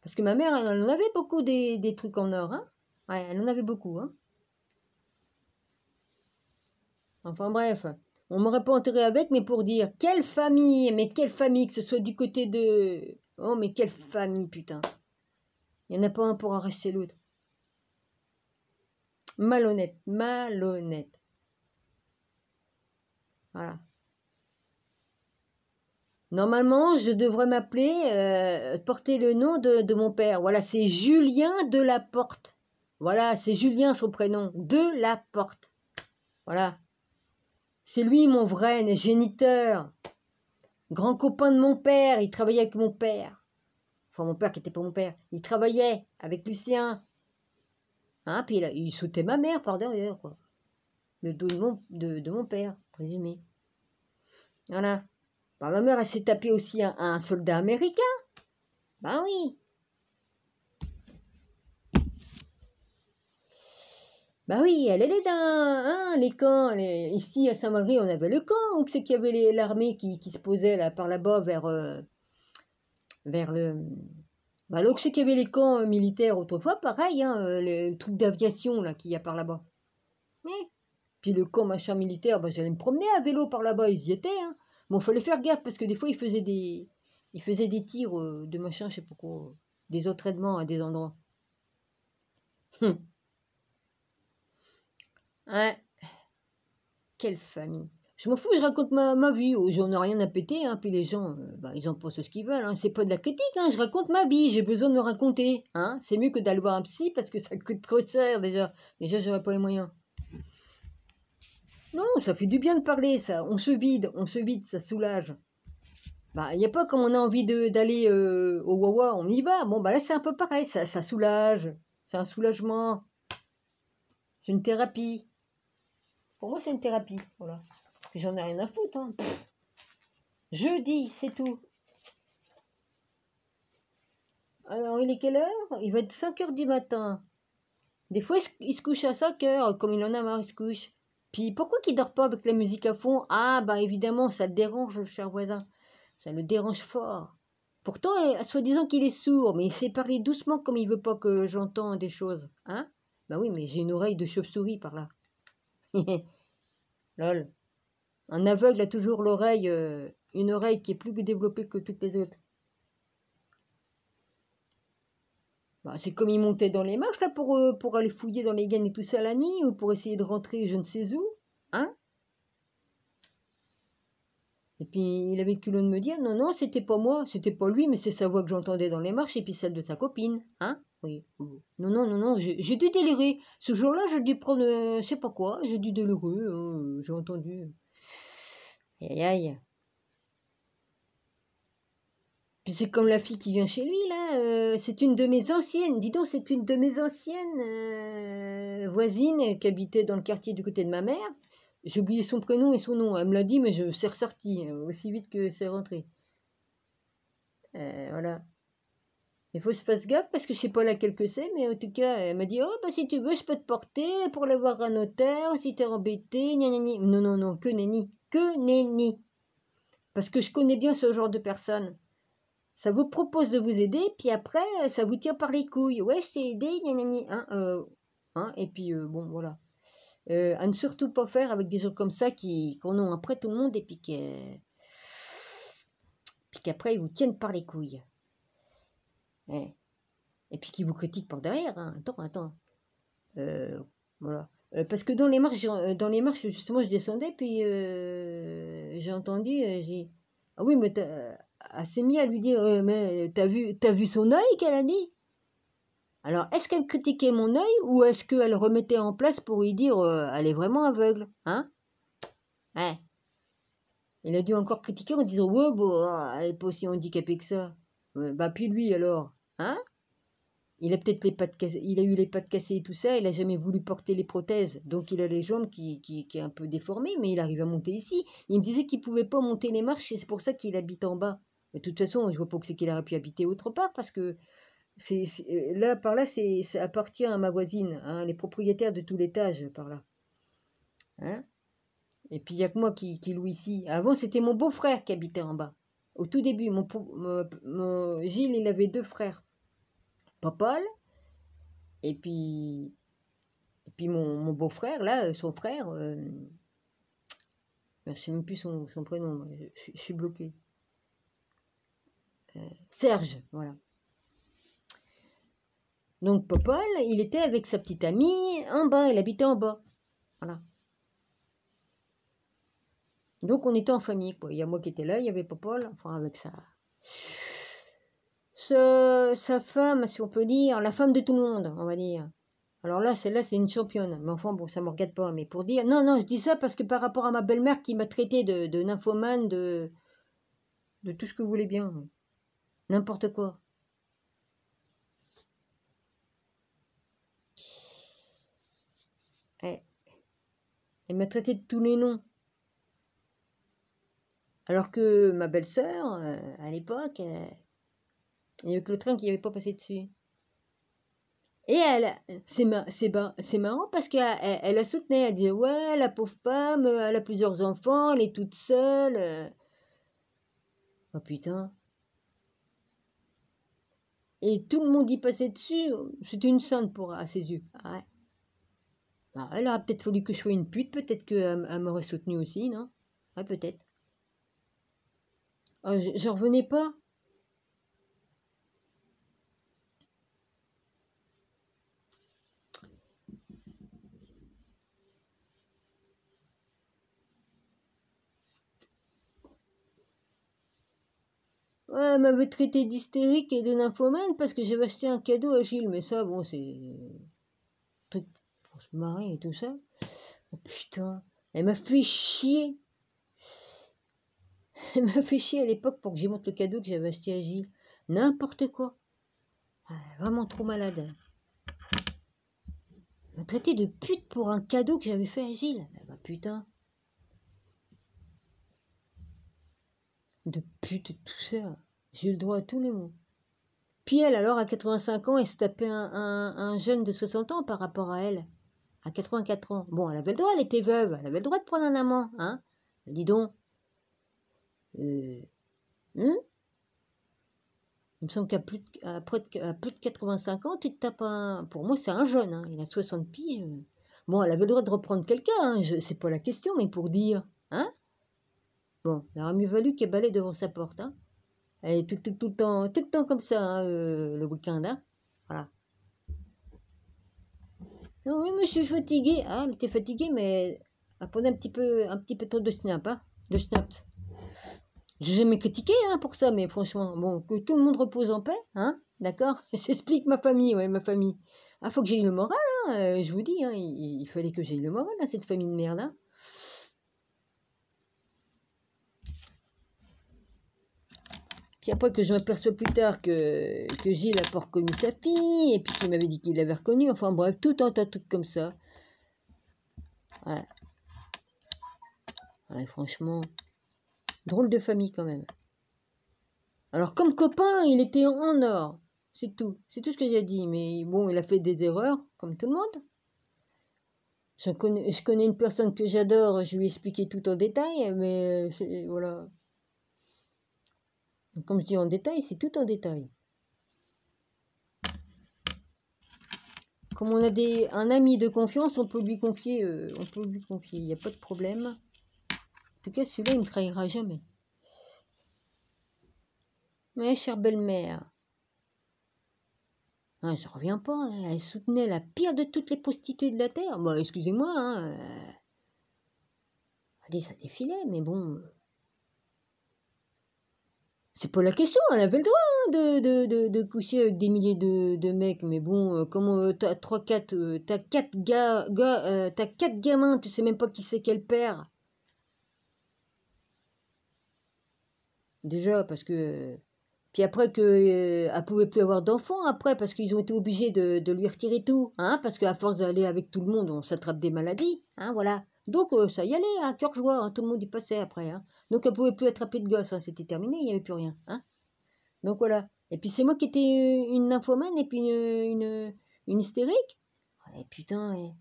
Parce que ma mère, elle en avait beaucoup des trucs en or, hein. Ouais, elle en avait beaucoup, hein. Enfin bref, on m'aurait pas enterré avec, mais pour dire, quelle famille, mais quelle famille, que ce soit du côté de... Oh, mais quelle famille, putain. Il n'y en a pas un pour en racheter l'autre. Malhonnête, malhonnête. Voilà. Normalement, je devrais m'appeler, porter le nom de mon père. Voilà, c'est Julien Delaporte. Voilà, c'est Julien son prénom. Delaporte. Voilà. C'est lui mon vrai géniteur. Grand copain de mon père. Il travaillait avec mon père. Enfin, mon père qui n'était pas mon père. Il travaillait avec Lucien. Hein, puis il sautait ma mère par derrière, quoi. Le dos de mon père, présumé. Voilà. Bah, ma mère, elle s'est tapée aussi un soldat américain. Ben oui. Bah oui, elle est dans hein, les camps. Ici, à Saint-Malry, on avait le camp. Où c'est qu'il y avait l'armée qui se posait là, par là-bas vers le... Bah là où c'est qu'il y avait les camps militaires autrefois, pareil, hein, le truc d'aviation là qu'il y a par là-bas. Ouais. Puis le camp machin militaire, bah, j'allais me promener à vélo par là-bas, ils y étaient. Hein. Bon, fallait faire gaffe parce que des fois, ils faisaient des tirs de machin, je sais pas quoi, des entraînements à des endroits. Ouais. Quelle famille. Je m'en fous, je raconte ma vie. Oh, j'en ai rien à péter. Hein. Puis les gens, bah, ils en pensent ce qu'ils veulent. Hein. C'est pas de la critique. Hein. Je raconte ma vie. J'ai besoin de me raconter. Hein. C'est mieux que d'aller voir un psy parce que ça coûte trop cher déjà. Déjà, j'aurais pas les moyens. Non, ça fait du bien de parler, ça. On se vide, ça soulage. Bah, il n'y a pas comme on a envie d'aller au Wawa, on y va. Bon, bah là, c'est un peu pareil. Ça soulage. C'est un soulagement. C'est une thérapie. Pour moi, c'est une thérapie. Voilà. Puis j'en ai rien à foutre. Hein. Jeudi, c'est tout. Alors, il est quelle heure? Il va être 5 heures du matin. Des fois, il se couche à 5 heures. Comme il en a marre, il se couche. Puis, pourquoi qu'il dort pas avec la musique à fond? Ah, bah évidemment, ça le dérange, le cher voisin. Ça le dérange fort. Pourtant, soi-disant qu'il est sourd, mais il sait parler doucement comme il veut pas que j'entende des choses. Hein? Bah oui, mais j'ai une oreille de chauve-souris par là. Lol. Un aveugle a toujours une oreille qui est plus développée que toutes les autres. Bah, c'est comme il montait dans les marches là pour aller fouiller dans les gaines et tout ça la nuit ou pour essayer de rentrer je ne sais où. Hein? Et puis il avait le culot de me dire non, non, c'était pas moi, c'était pas lui, mais c'est sa voix que j'entendais dans les marches et puis celle de sa copine. Hein? Oui. Non, non, non, non, j'ai dû délirer. Ce jour-là, j'ai dû prendre, je sais pas quoi, j'ai dû délirer, j'ai entendu. Aïe, aïe. Puis c'est comme la fille qui vient chez lui, là. C'est une de mes anciennes, dis donc, c'est une de mes anciennes voisines qui habitait dans le quartier du côté de ma mère. J'ai oublié son prénom et son nom. Elle me l'a dit, mais c'est ressorti aussi vite que c'est rentré. Voilà. Il faut que je fasse gaffe parce que je sais pas laquelle que c'est, mais en tout cas, elle m'a dit, oh, bah si tu veux, je peux te porter pour aller voir un notaire si t'es embêté, gna gna gna. Non, non, non, que nenni, que nenni. Parce que je connais bien ce genre de personnes. Ça vous propose de vous aider, puis après, ça vous tire par les couilles. Ouais, je t'ai aidé, gna gna gna. Hein, et puis, bon, voilà. À ne surtout pas faire avec des gens comme ça qui en ont après tout le monde et puis qu'après, ils vous tiennent par les couilles. Ouais. Et puis qui vous critiquent par derrière. Hein. Attends. Voilà. Parce que dans les marches, justement, je descendais, puis j'ai entendu, j'ai... Ah oui, mais elle s'est mise à lui dire, mais t'as vu son œil qu'elle a dit? Alors, est-ce qu'elle critiquait mon œil ou est-ce qu'elle remettait en place pour lui dire, elle est vraiment aveugle? Hein? Ouais. Il a dû encore critiquer en disant, ouais, bon, elle n'est pas aussi handicapée que ça. Bah, puis lui, alors? Hein? Il a peut-être il a eu les pattes cassées et tout ça, il n'a jamais voulu porter les prothèses, donc il a les jambes qui est un peu déformées, mais il arrive à monter ici. Il me disait qu'il ne pouvait pas monter les marches et c'est pour ça qu'il habite en bas. Mais de toute façon, je vois pas que c'est qu'il aurait pu habiter autre part parce que là, par là, ça appartient à ma voisine, hein, les propriétaires de tout l'étage par là. Hein, et puis il n'y a que moi qui loue ici. Avant, c'était mon beau-frère qui habitait en bas. Au tout début, Gilles, il avait 2 frères. Paul. Et puis mon beau-frère, là, son frère, je ne sais même plus son prénom, je suis bloqué. Serge, voilà. Donc Popol, il était avec sa petite amie en bas, elle habitait en bas. Voilà. Donc on était en famille, quoi. Il y a moi qui étais là, il y avait Popol, enfin avec sa femme, si on peut dire, la femme de tout le monde, on va dire. Alors là, celle-là, c'est une championne. Mais enfin, bon, ça ne me regarde pas. Mais pour dire... Non, je dis ça parce que par rapport à ma belle-mère qui m'a traité de nymphomane, de tout ce que vous voulez bien. N'importe quoi. Elle m'a traité de tous les noms. Alors que ma belle-sœur, à l'époque, il y avait que le train qui n'avait pas passé dessus. Et c'est marrant parce qu'elle la soutenait. Elle disait, ouais, la pauvre femme, elle a plusieurs enfants, elle est toute seule. Oh putain. Et tout le monde y passait dessus. C'était une sainte à ses yeux. Ah ouais. Alors, elle aurait peut-être fallu que je sois une pute. Peut-être qu'elle m'aurait soutenue aussi, non? Ouais, peut-être. Oh, j'en revenais pas. Ouais, elle m'avait traité d'hystérique et de nymphomane parce que j'avais acheté un cadeau à Gilles. Mais ça, bon, c'est... truc pour se marrer et tout ça. Oh putain, elle m'a fait chier. Elle m'a fait chier à l'époque pour que j'y montre le cadeau que j'avais acheté à Gilles. N'importe quoi. Vraiment trop malade. Elle m'a traité de pute pour un cadeau que j'avais fait à Gilles. Bah putain. De pute, tout ça. J'ai eu le droit à tous les mots. Puis elle, alors, à 85 ans, elle se tapait un jeune de 60 ans par rapport à elle. À 84 ans. Bon, elle avait le droit, elle était veuve. Elle avait le droit de prendre un amant, hein. Dis donc. Il me semble qu'à plus de 85 ans, tu te tapes un... Pour moi, c'est un jeune, hein. Il a 60 piges. Bon, elle avait le droit de reprendre quelqu'un, hein. C'est pas la question, mais pour dire, hein. Bon, il aurait mieux valu qu'elle balaye devant sa porte, hein. Elle est tout le temps comme ça, hein, le week-end, hein. Voilà. Non, oui, mais je suis fatiguée. Ah, elle était fatiguée, mais elle prenait un petit peu trop de snap, hein. De snaps. J'ai jamais critiqué, hein, pour ça, mais franchement, bon, que tout le monde repose en paix, hein. D'accord? J'explique ma famille, ouais, ma famille. Ah, faut que j'aie le moral, hein, je vous dis, hein, il fallait que j'aie le moral, hein, cette famille de merde, hein. Puis après que je m'aperçois plus tard que Gilles n'a pas reconnu sa fille, et puis qu'il m'avait dit qu'il l'avait reconnue, enfin bref, tout un tas de trucs comme ça. Ouais. Ouais, franchement, drôle de famille quand même. Alors comme copain, il était en or, c'est tout ce que j'ai dit, mais bon, il a fait des erreurs, comme tout le monde. Je connais une personne que j'adore, je lui ai expliqué tout en détail, mais voilà. Comme je dis en détail, c'est tout en détail. Comme on a un ami de confiance, on peut lui confier, il n'y a pas de problème. En tout cas, celui-là, il ne me trahira jamais. Mais chère belle-mère, hein, je reviens pas, hein, elle soutenait la pire de toutes les prostituées de la terre. Bon, excusez-moi, hein, allez, ça défilait, mais bon... C'est pas la question, elle avait le droit hein, de coucher avec des milliers de mecs, mais bon, comment t'as 3-4, t'as 4 t'as 4 gamins, tu sais même pas qui c'est quel père. Déjà, parce que... Puis après elle pouvait plus avoir d'enfants, après, parce qu'ils ont été obligés de lui retirer tout, hein, parce qu'à force d'aller avec tout le monde, on s'attrape des maladies, hein, voilà. Donc ça y allait, à cœur joie, hein, tout le monde y passait après, hein. Donc elle pouvait plus attraper de gosses, hein, c'était terminé, il n'y avait plus rien, hein. Donc voilà. Et puis c'est moi qui étais une nymphomane et puis une hystérique. Et putain,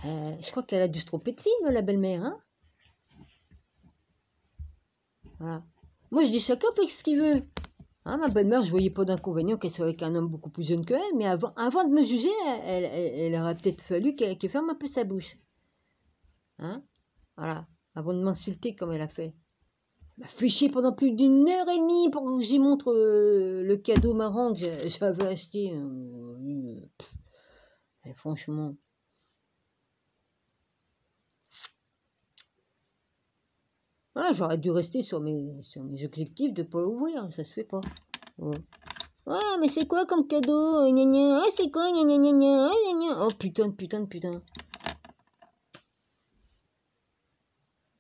je crois qu'elle a dû se tromper de film, la belle-mère, hein. Voilà. Moi, je dis chacun fait ce qu'il veut. Hein, ma belle-mère, je voyais pas d'inconvénient qu'elle soit avec un homme beaucoup plus jeune qu'elle, mais avant de me juger, elle aurait peut-être fallu qu'elle ferme un peu sa bouche. Hein, voilà. Avant de m'insulter comme elle a fait. Elle m'a fait chier pendant plus d'1 heure et demie pour que j'y montre le cadeau marrant que j'avais acheté. Et franchement. Ah, j'aurais dû rester sur mes objectifs de pas ouvrir, ça se fait pas. Ouais. Ah, mais c'est quoi comme cadeau? Gna gna. Ah, c'est quoi? Gna gna gna gna. Ah, gna gna. Oh putain, putain.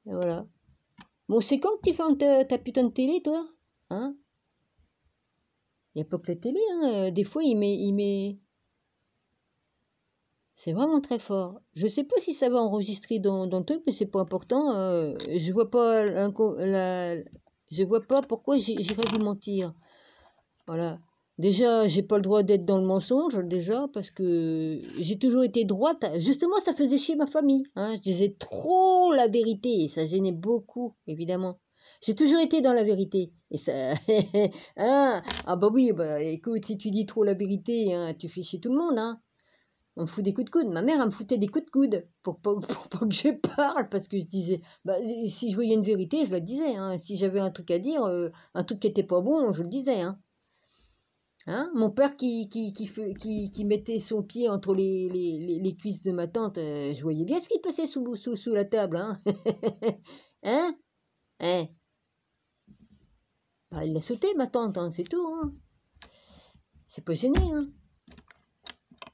Et voilà. Bon, c'est quand que tu fermes ta putain de télé, toi? Hein? Il n'y a pas que la télé, hein. Des fois, il met... C'est vraiment très fort. Je sais pas si ça va enregistrer dans le truc, mais c'est pas important. Je vois pas je vois pas pourquoi j'irais vous mentir. Voilà. Déjà, j'ai pas le droit d'être dans le mensonge, déjà, parce que j'ai toujours été droite. Justement, ça faisait chier ma famille. Hein. Je disais trop la vérité, et ça gênait beaucoup, évidemment. J'ai toujours été dans la vérité. Et ça... hein, ah bah oui, bah écoute, si tu dis trop la vérité, hein, tu fais chier tout le monde, hein. On me fout des coups de coude. Ma mère, elle me foutait des coups de coude pour pas que je parle, parce que je disais... Bah, si je voyais une vérité, je la disais. Hein. Si j'avais un truc à dire, un truc qui était pas bon, je le disais, hein. Hein, mon père qui mettait son pied entre les cuisses de ma tante, je voyais bien ce qui passait sous la table. Hein, hein, hein. Bah, il l'a sauté, ma tante, hein, c'est tout. Hein. C'est pas gêné. Hein.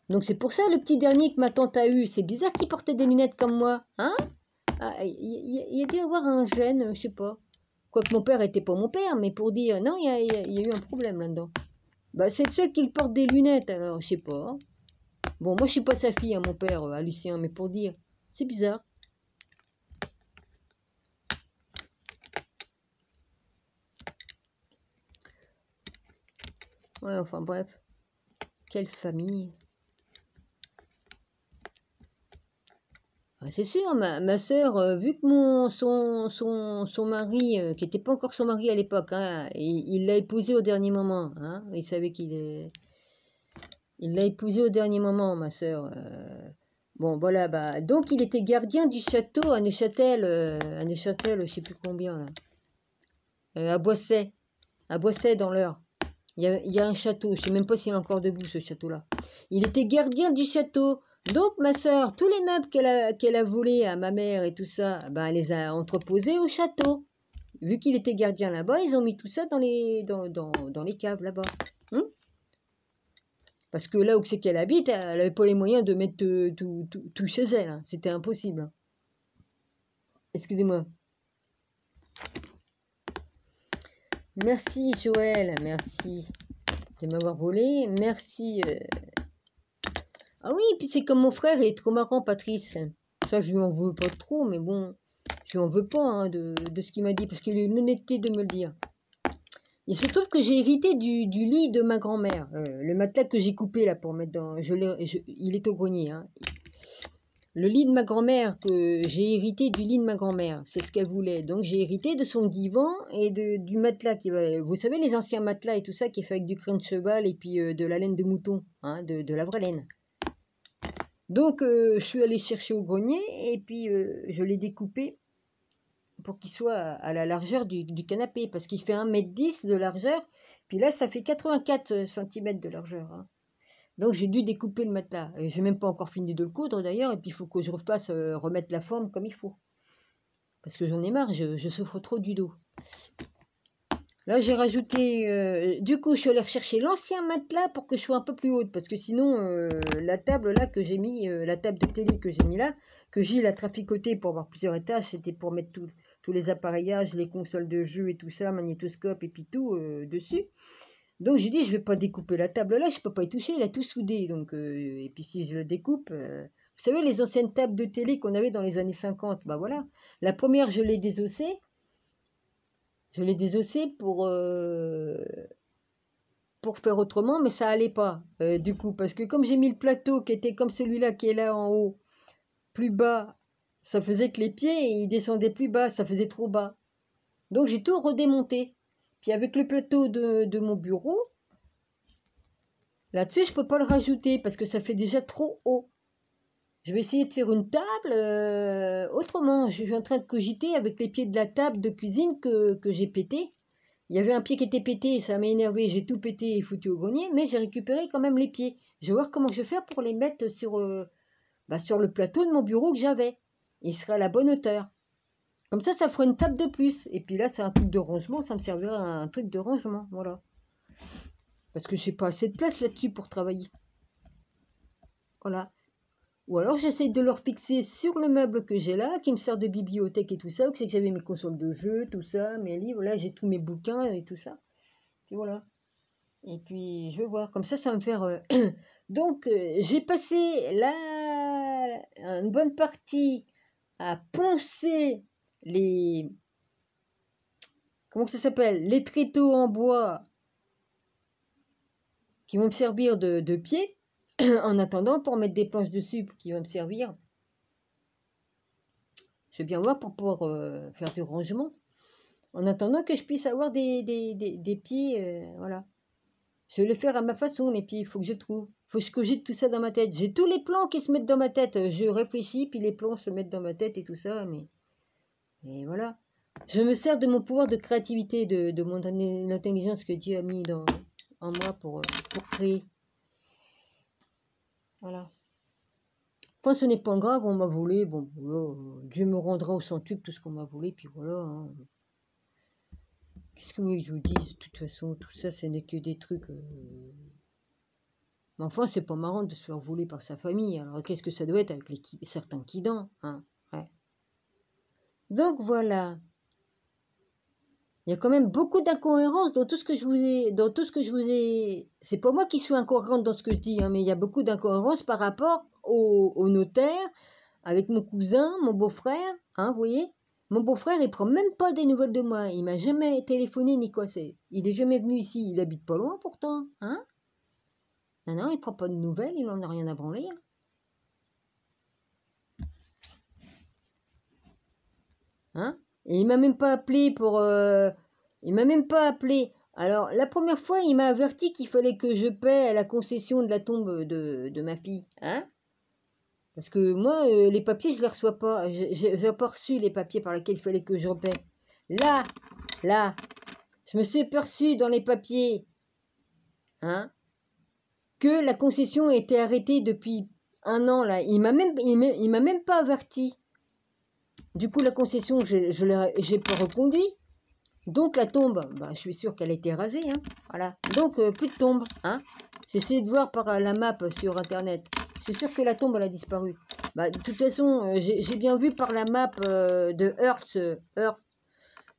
Donc c'est pour ça le petit dernier que ma tante a eu. C'est bizarre qu'il portait des lunettes comme moi. Hein. Il a dû avoir un gène, je sais pas. Quoique mon père était pas mon père, mais pour dire, non, il y a eu un problème là-dedans. Bah, c'est le seul qui porte des lunettes, alors, je sais pas. Bon, moi, je suis pas sa fille, hein, mon père, à Lucien, mais pour dire, c'est bizarre. Ouais, enfin, bref. Quelle famille. Ah, c'est sûr, ma sœur, vu que son mari, qui n'était pas encore son mari à l'époque, hein, il l'a épousé au dernier moment, hein, il savait il l'a épousé au dernier moment, ma sœur. Bon, voilà, bah, donc il était gardien du château à Neuchâtel, je sais plus combien, là. À Boisset dans l'Eure. Il y a un château, je sais même pas s'il est encore debout, ce château-là. Il était gardien du château. Donc, ma sœur, tous les meubles qu'elle a volés à ma mère et tout ça, ben, elle les a entreposés au château. Vu qu'il était gardien là-bas, ils ont mis tout ça dans les caves là-bas. Parce que là où c'est qu'elle habite, elle n'avait pas les moyens de mettre tout chez elle. Hein. C'était impossible. Excusez-moi. Merci Joël, merci de m'avoir volé. Merci. Ah oui, puis c'est comme mon frère, il est trop marrant, Patrice. Ça, je lui en veux pas trop, mais bon, je lui en veux pas hein, de ce qu'il m'a dit, parce qu'il a eu l'honnêteté de me le dire. Il se trouve que j'ai hérité du lit de ma grand-mère. Le matelas que j'ai coupé là pour mettre dans... il est au grenier. Hein. Le lit de ma grand-mère, que j'ai hérité du lit de ma grand-mère. C'est ce qu'elle voulait. Donc j'ai hérité de son divan et du matelas. Vous savez, les anciens matelas et tout ça qui est fait avec du crin de cheval et puis de la laine de mouton. Hein, de la vraie laine. Donc je suis allée chercher au grenier et puis je l'ai découpé pour qu'il soit à la largeur du canapé, parce qu'il fait 1,10 m de largeur, puis là ça fait 84 cm de largeur. Hein. Donc j'ai dû découper le matelas. Et j'ai même pas encore fini de le coudre d'ailleurs, et puis il faut que je refasse remettre la forme comme il faut. Parce que j'en ai marre, je souffre trop du dos. Là j'ai rajouté, du coup je suis allée rechercher l'ancien matelas pour que je sois un peu plus haute, parce que sinon la table là que j'ai mis, la table de télé que j'ai mis là, que Gilles a traficoté pour avoir plusieurs étages, c'était pour mettre tous les appareillages, les consoles de jeux et tout ça, magnétoscope et puis tout dessus. Donc j'ai dit je vais pas découper la table là, je peux pas y toucher, elle a tout soudé. Donc et puis si je la découpe, vous savez les anciennes tables de télé qu'on avait dans les années 50, bah voilà. La première je l'ai désossée. Je l'ai désossé pour faire autrement, mais ça allait pas, du coup. Parce que comme j'ai mis le plateau qui était comme celui-là qui est là en haut, plus bas, ça faisait que les pieds, ils descendaient plus bas, ça faisait trop bas. Donc j'ai tout redémonté. Puis avec le plateau de mon bureau, là-dessus, je peux pas le rajouter parce que ça fait déjà trop haut. Je vais essayer de faire une table autrement. Je suis en train de cogiter avec les pieds de la table de cuisine que j'ai pété. Il y avait un pied qui était pété, ça m'a énervé, j'ai tout pété et foutu au grenier, mais j'ai récupéré quand même les pieds. Je vais voir comment je vais faire pour les mettre sur le plateau de mon bureau que j'avais. Il sera à la bonne hauteur. Comme ça fera une table de plus. Et puis là, c'est un truc de rangement, ça me servira à un truc de rangement, voilà. Parce que j'ai pas assez de place là-dessus pour travailler. Voilà. Ou alors j'essaie de leur fixer sur le meuble que j'ai là, qui me sert de bibliothèque et tout ça, où c'est que j'avais mes consoles de jeux, tout ça, mes livres, là j'ai tous mes bouquins et tout ça. Puis voilà. Et puis je vais voir, comme ça me fait... Donc j'ai passé là une bonne partie à poncer les... Comment ça s'appelle? Les tréteaux en bois qui vont me servir de pied. En attendant, pour mettre des planches dessus qui vont me servir. Je vais bien voir pour pouvoir faire du rangement. En attendant que je puisse avoir des pieds, voilà. Je vais le faire à ma façon, les pieds, il faut que je trouve. Il faut que je cogite tout ça dans ma tête. J'ai tous les plans qui se mettent dans ma tête. Je réfléchis, puis les plans se mettent dans ma tête et tout ça, mais... Et voilà. Je me sers de mon pouvoir de créativité, de mon intelligence que Dieu a mis en moi pour créer. Voilà. Enfin, ce n'est pas grave, on m'a volé. Bon, voilà, Dieu me rendra au centuple tout ce qu'on m'a volé, puis voilà. Hein. Qu'est-ce que vous voulez que je vous dise? De toute façon, tout ça, ce n'est que des trucs... Mais enfin, c'est pas marrant de se faire voler par sa famille. Alors, qu'est-ce que ça doit être avec certains kidans, hein? Ouais. Donc, voilà. Il y a quand même beaucoup d'incohérences dans tout ce que je vous ai... C'est pas moi qui suis incohérente dans ce que je dis, hein, mais il y a beaucoup d'incohérences par rapport au notaire, avec mon cousin, mon beau-frère, hein, vous voyez. Mon beau-frère, il prend même pas des nouvelles de moi. Il m'a jamais téléphoné ni quoi c'est. Il est jamais venu ici. Il habite pas loin pourtant, hein. Non, il prend pas de nouvelles. Il en a rien à branler. Hein. Et il m'a même pas appelé pour... Il m'a même pas appelé. Alors, la première fois, il m'a averti qu'il fallait que je paie la concession de la tombe de ma fille, hein. Parce que moi, les papiers, je les reçois pas. J'ai pas reçu les papiers par lesquels il fallait que je paie. Là, je me suis aperçu dans les papiers, hein, que la concession a été arrêtée depuis 1 an, là. Il m'a même pas averti. Du coup, la concession, j'ai pas reconduit. Donc, la tombe, bah, je suis sûre qu'elle a été rasée, hein. Voilà. Donc, plus de tombe, hein. J'ai essayé de voir par la map sur Internet. Je suis sûre que la tombe, elle a disparu. Bah, de toute façon, j'ai bien vu par la map de Earth,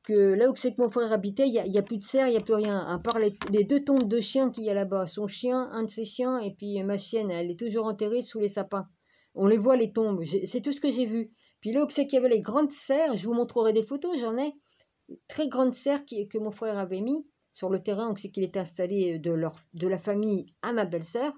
que là où c'est que mon frère habitait, il y a plus de cerfs, il n'y a plus rien. À part les 2 tombes de chiens qu'il y a là-bas. Son chien, un de ses chiens, et puis ma chienne, elle est toujours enterrée sous les sapins. On les voit, les tombes. C'est tout ce que j'ai vu. Puis là où c'est qu'il y avait les grandes serres, je vous montrerai des photos, j'en ai. Très grandes serres que mon frère avait mis sur le terrain où c'est qu'il était installé de la famille à ma belle-sœur.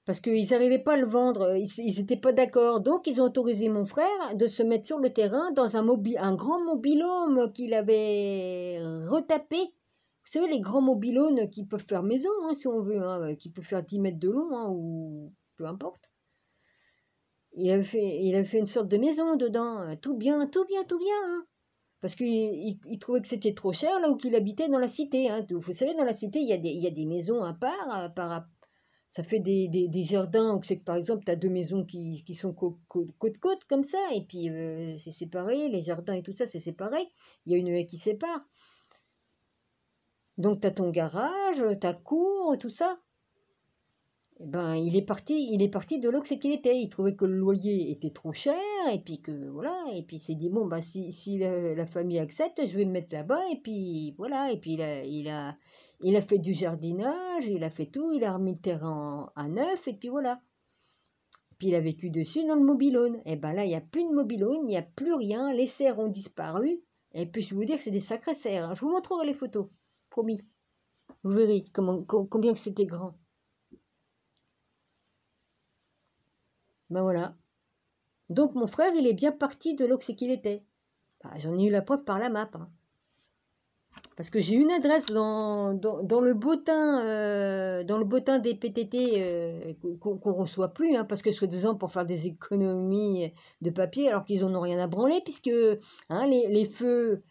Parce qu'ils n'arrivaient pas à le vendre, ils n'étaient pas d'accord. Donc, ils ont autorisé mon frère de se mettre sur le terrain dans un grand mobil-home qu'il avait retapé. Vous savez, les grands mobil-homes qui peuvent faire maison, hein, si on veut, hein, qui peuvent faire 10 mètres de long, hein, ou peu importe. Il avait fait une sorte de maison dedans, tout bien, tout bien, tout bien. Hein. Parce qu'il trouvait que c'était trop cher là où il habitait dans la cité. Hein. Vous savez, dans la cité, il y a des maisons à part. Ça fait des jardins où c'est que par exemple, tu as 2 maisons qui sont côte-côte comme ça, et puis c'est séparé, les jardins et tout ça, c'est séparé. Il y a une haie qui sépare. Donc tu as ton garage, ta cour, tout ça. Et ben, il est parti de là que c'est qu'il était. Il trouvait que le loyer était trop cher, et puis que voilà, et puis il s'est dit, bon, bah si la famille accepte, je vais me mettre là-bas, et puis voilà, et puis il a fait du jardinage, il a fait tout, il a remis le terrain à neuf, et puis voilà. Puis il a vécu dessus dans le mobil-home. Et ben là, il n'y a plus de mobil-home, il n'y a plus rien, les serres ont disparu, et puis je vais vous dire que c'est des sacrées serres. Hein. Je vous montrerai les photos, promis. Vous verrez combien que c'était grand. Ben voilà. Donc mon frère, il est bien parti de là que c'est qu'il était. Bah, j'en ai eu la preuve par la map. Hein. Parce que j'ai une adresse dans le bottin des PTT qu'on ne reçoit plus, hein, parce que soi-disant pour faire des économies de papier, alors qu'ils n'en ont rien à branler, puisque hein, les feux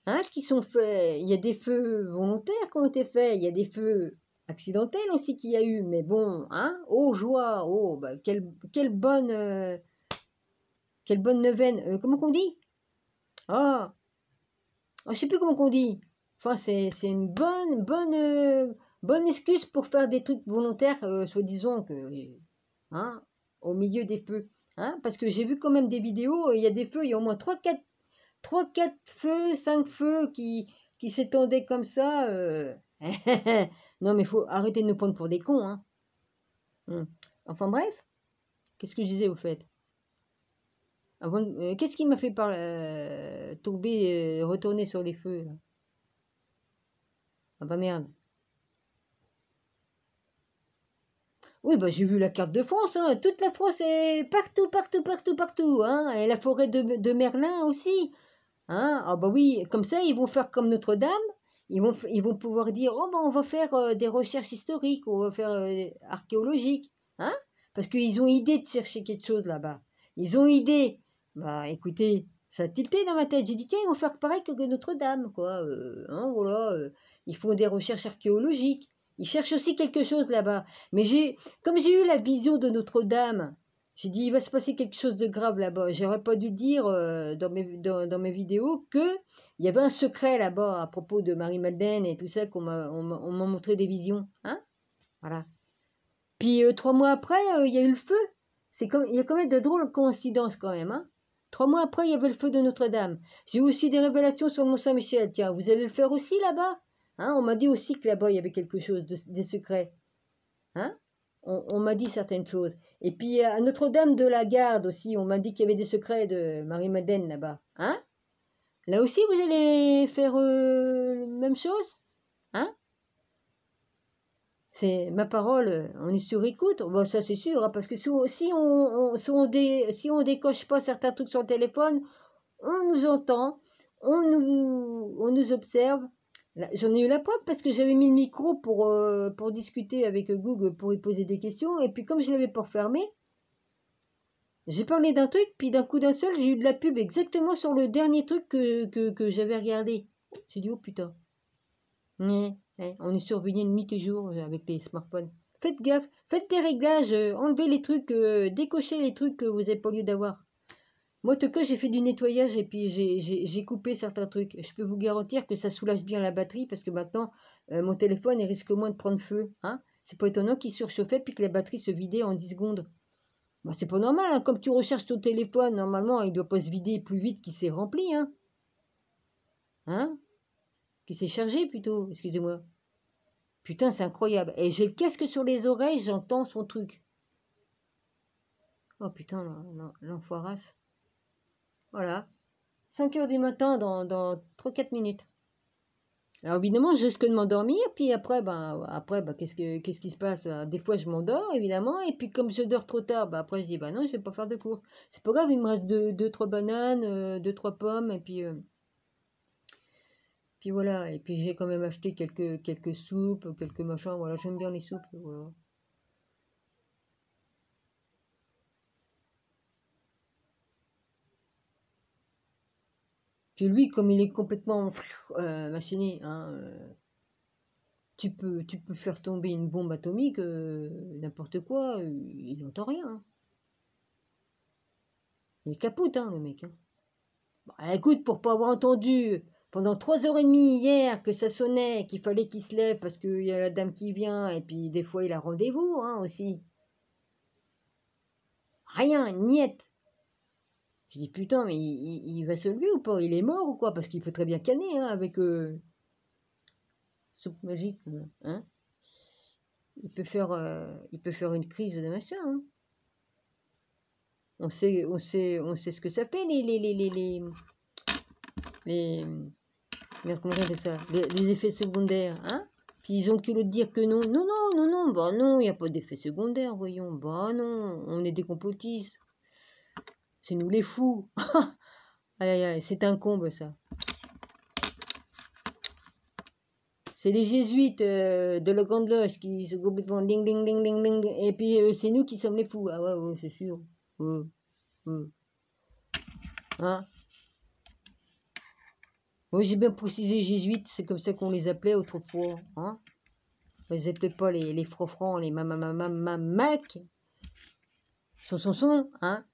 hein, qui sont faits, il y a des feux volontaires qui ont été faits, il y a des feux accidentels aussi qu'il y a eu, mais bon, hein, oh joie, oh, bah, quelle bonne neuvaine, comment qu'on dit? Ah, oh, je sais plus comment qu'on dit. Enfin, c'est une bonne excuse pour faire des trucs volontaires, soi-disant que, hein, au milieu des feux. Hein, parce que j'ai vu quand même des vidéos, il y a des feux, il y a au moins 3-4 feux, 5 feux qui s'étendaient comme ça. Non, mais il faut arrêter de nous prendre pour des cons. Hein. Enfin bref, qu'est-ce que je disais au fait? Qu'est-ce qui m'a fait tomber, retourner sur les feux là? Ah bah merde. Oui, bah j'ai vu la carte de France, hein. Toute la France est partout, partout, partout, partout. Hein. Et la forêt de Merlin aussi. Hein. Ah bah oui, comme ça, ils vont faire comme Notre-Dame. Ils vont pouvoir dire, oh bah on va faire des recherches historiques, on va faire archéologiques. Hein. Parce qu'ils ont idée de chercher quelque chose là-bas. Ils ont idée. Bah écoutez, ça a tilté dans ma tête. J'ai dit, tiens, ils vont faire pareil que Notre-Dame, quoi. Hein, voilà, ils font des recherches archéologiques. Ils cherchent aussi quelque chose là-bas. Mais comme j'ai eu la vision de Notre-Dame, j'ai dit, il va se passer quelque chose de grave là-bas. J'aurais pas dû dire dans mes vidéos qu'il y avait un secret là-bas à propos de Marie-Madeleine et tout ça, on m'a montré des visions. Hein, voilà. Puis 3 mois après, il y a eu le feu. Il y a quand même de drôles coïncidences quand même. Hein. 3 mois après, il y avait le feu de Notre-Dame. J'ai eu aussi des révélations sur le Mont-Saint-Michel. Tiens, vous allez le faire aussi là-bas? Hein, on m'a dit aussi que là-bas, il y avait quelque chose, des secrets. Hein, on m'a dit certaines choses. Et puis à Notre-Dame de la Garde aussi, on m'a dit qu'il y avait des secrets de Marie-Madeleine là-bas. Hein, là aussi, vous allez faire la même chose? Hein, c'est ma parole, on est sur écoute, bon, ça c'est sûr, hein, parce que si on décoche pas certains trucs sur le téléphone, on nous entend, on nous observe. J'en ai eu la preuve parce que j'avais mis le micro pour discuter avec Google, pour y poser des questions, et puis comme je l'avais pas refermé, j'ai parlé d'un truc, puis d'un coup d'un seul, j'ai eu de la pub exactement sur le dernier truc que j'avais regardé. J'ai dit, oh putain. On est surveillé nuit et jour avec les smartphones. Faites gaffe, faites des réglages, enlevez les trucs, décochez les trucs que vous n'avez pas lieu d'avoir. Moi, en tout cas, j'ai fait du nettoyage et puis j'ai coupé certains trucs. Je peux vous garantir que ça soulage bien la batterie parce que maintenant, mon téléphone il risque moins de prendre feu. Hein. C'est pas étonnant qu'il surchauffait puis que la batterie se vidait en 10 secondes. Bah, c'est pas normal, hein. Comme tu recharges ton téléphone, normalement, il doit pas se vider plus vite qu'il s'est rempli, hein. Hein? Qu'il s'est chargé, plutôt, excusez-moi. Putain, c'est incroyable. Et j'ai le casque sur les oreilles, j'entends son truc. Oh putain, l'enfoirasse. Voilà. 5 heures du matin dans 3-4 minutes. Alors évidemment, je risque de m'endormir, puis après, qu'est-ce qui se passe? Des fois, je m'endors, évidemment, et puis comme je dors trop tard, après, je dis, non, je vais pas faire de cours. C'est pas grave, il me reste 2-3 bananes, 2-3 pommes, et puis voilà. Et puis j'ai quand même acheté quelques soupes, quelques machins, voilà, j'aime bien les soupes, voilà. Puis lui, comme il est complètement machiné, hein, tu peux faire tomber une bombe atomique, n'importe quoi, il n'entend rien, hein. Il est capote, hein, le mec, hein. Bah, écoute, pour pas avoir entendu pendant 3h30 hier que ça sonnait, qu'il fallait qu'il se lève parce qu'il y a la dame qui vient, et puis des fois il a rendez-vous, hein, aussi. Rien, niette. Je dis putain, mais il va se lever ou pas? Il est mort ou quoi? Parce qu'il peut très bien canner, hein, avec soupe magique, hein. Il peut faire une crise de machin, hein. On sait ce que ça fait, merde, comment on appelle ça? Les effets secondaires, hein? Puis ils ont que de dire que non. Non, non, non, non, bah non, il n'y a pas d'effet secondaire, voyons. Bah non, on est des complotistes. C'est nous les fous. Aïe, aïe, aïe, c'est un comble, ça. C'est les jésuites de la Grande Loge qui sont complètement ding, ding, ding, ding, ding. Et puis c'est nous qui sommes les fous. Ah ouais, c'est sûr. Hein? Oui, j'ai bien précisé jésuites, c'est comme ça qu'on les appelait autrefois. Hein? On les appelait pas les francs, les mamamac. Hein?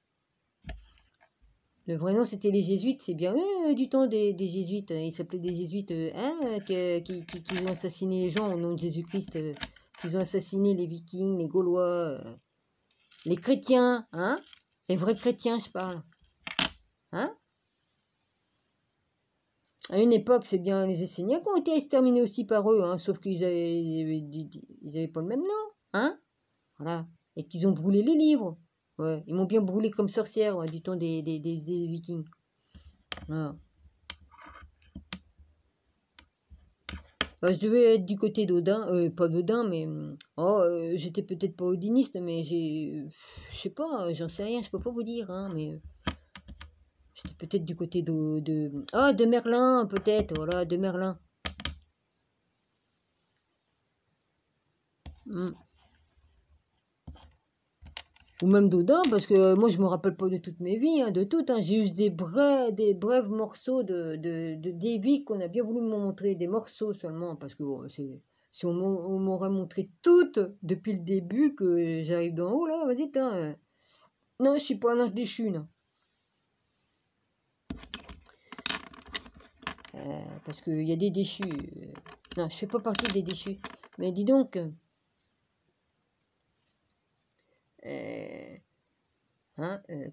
Le vrai nom, c'était les jésuites, c'est bien du temps des jésuites. Ils s'appelaient des jésuites, qui ont assassiné les gens au nom de Jésus-Christ, qu'ils ont assassiné les vikings, les Gaulois, les chrétiens, hein? Les vrais chrétiens, je parle. Hein? À une époque, c'est bien les Esséniens qui ont été exterminés aussi par eux, hein, sauf qu'ils avaient pas le même nom, hein? Voilà. Et qu'ils ont brûlé les livres. Ouais, ils m'ont bien brûlé comme sorcière, ouais, du temps des vikings. Voilà. Je devais être du côté d'Odin, pas d'Odin, mais j'étais peut-être pas odiniste, mais je sais pas, j'en sais rien, je peux pas vous dire, hein, mais j'étais peut-être du côté de Merlin, peut-être, voilà, de Merlin. Ou même d'Odin, parce que moi je me rappelle pas de toutes mes vies, hein, de toutes, hein. J'ai eu des brefs morceaux des vies qu'on a bien voulu me montrer, des morceaux seulement, parce que bon, si on m'aurait montré toutes depuis le début que j'arrive d'en haut, là, vas-y, non, je suis pas un ange déchu, non. Parce qu'il y a des déchus. Non, je fais pas partie des déchus. Mais dis donc...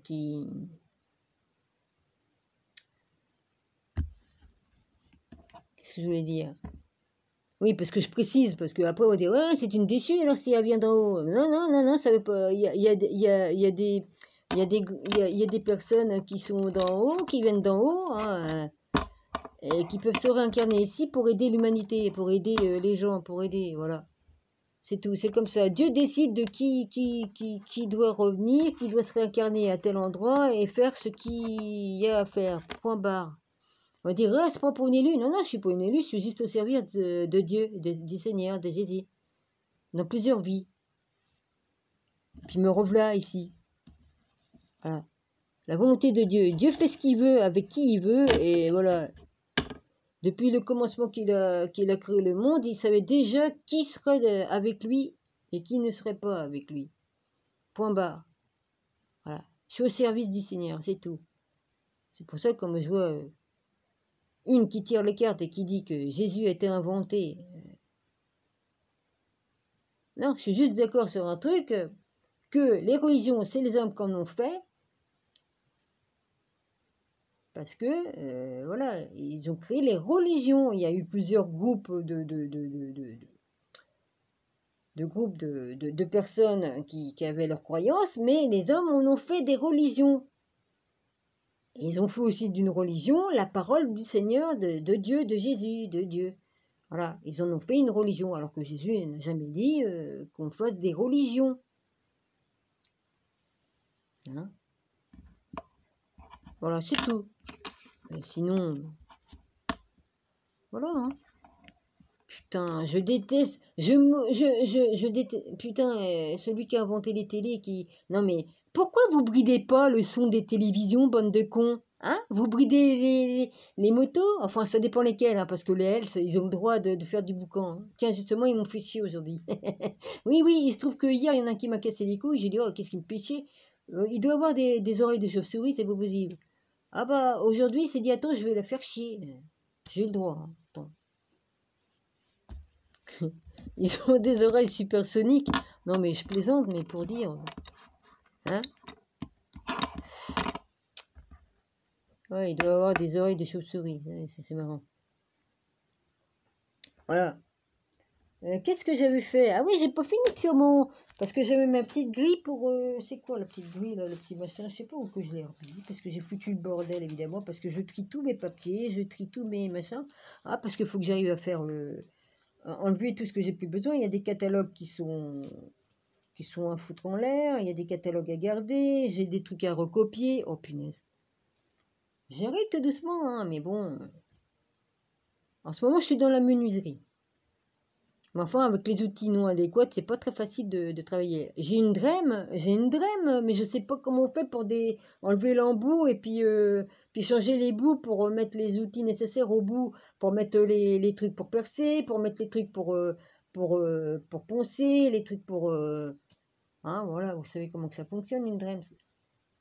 qui... Qu'est-ce que je voulais dire? Oui, parce que je précise, parce qu'après on va dire, ouais, c'est une déchue, alors si elle vient d'en haut. Non, non, non, non, ça veut pas... Il y a des personnes qui sont d'en haut, qui viennent d'en haut, hein, et qui peuvent se réincarner ici pour aider l'humanité, pour aider les gens, pour aider, voilà. C'est tout, c'est comme ça. Dieu décide de qui doit revenir, qui doit se réincarner à tel endroit et faire ce qu'il y a à faire. Point barre. On va dire, c'est pas pour une élue. Non, non, je suis pas une élue, je suis juste au service de Dieu, du Seigneur, de Jésus. Dans plusieurs vies. Puis me revoilà ici. Voilà. La volonté de Dieu. Dieu fait ce qu'il veut, avec qui il veut, et voilà. Depuis le commencement qu'il a créé le monde, il savait déjà qui serait avec lui et qui ne serait pas avec lui. Point barre. Voilà. Je suis au service du Seigneur, c'est tout. C'est pour ça que quand je vois une qui tire les cartes et qui dit que Jésus a été inventé. Non, je suis juste d'accord sur un truc, que les religions, c'est les hommes qui en ont fait, parce que, voilà, ils ont créé les religions. Il y a eu plusieurs groupes de personnes qui avaient leurs croyances, mais les hommes en ont fait des religions. Et ils ont fait aussi d'une religion la parole du Seigneur, de Dieu, de Jésus, de Dieu. Voilà, ils en ont fait une religion, alors que Jésus n'a jamais dit qu'on fasse des religions. Hein, voilà, c'est tout. Sinon, voilà. Hein. Putain, je déteste, je déteste, putain, celui qui a inventé les télés qui... Non mais, pourquoi vous bridez pas le son des télévisions, bande de cons? Hein? Vous bridez les motos? Enfin, ça dépend lesquelles, hein, parce que les Hells, ils ont le droit de faire du boucan. Hein. Tiens, justement, ils m'ont fait chier aujourd'hui. Oui, oui, il se trouve que hier, il y en a un qui m'a cassé les couilles, j'ai dit, oh, qu'est-ce qui me fait chier? Il doit avoir des oreilles de chauve-souris, c'est pas possible. Ah bah, aujourd'hui, il s'est dit, attends, je vais la faire chier. J'ai le droit, hein. Attends. Ils ont des oreilles supersoniques. Non, mais je plaisante, mais pour dire. Hein? Ouais, il doit avoir des oreilles de chauve-souris. C'est marrant. Voilà. Qu'est-ce que j'avais fait? Ah oui, j'ai pas fini de faire mon... Parce que j'avais ma petite grille pour... c'est quoi la petite grille, là, le petit machin? Je sais pas où que je l'ai remis. Parce que j'ai foutu le bordel, évidemment. Parce que je trie tous mes papiers, je trie tous mes machins. Ah, parce qu'il faut que j'arrive à faire le... enlever tout ce que j'ai plus besoin. Il y a des catalogues qui sont à foutre en l'air, il y a des catalogues à garder, j'ai des trucs à recopier. Oh punaise. J'arrive tout doucement, hein, mais bon. En ce moment, je suis dans la menuiserie. Mais enfin, avec les outils non adéquats, c'est pas très facile de travailler. J'ai une drème, mais je sais pas comment on fait pour enlever l'embout et puis changer les bouts pour mettre les outils nécessaires au bout, pour mettre les trucs pour percer, pour mettre les trucs pour poncer, les trucs pour... Hein, voilà, vous savez comment que ça fonctionne une drème.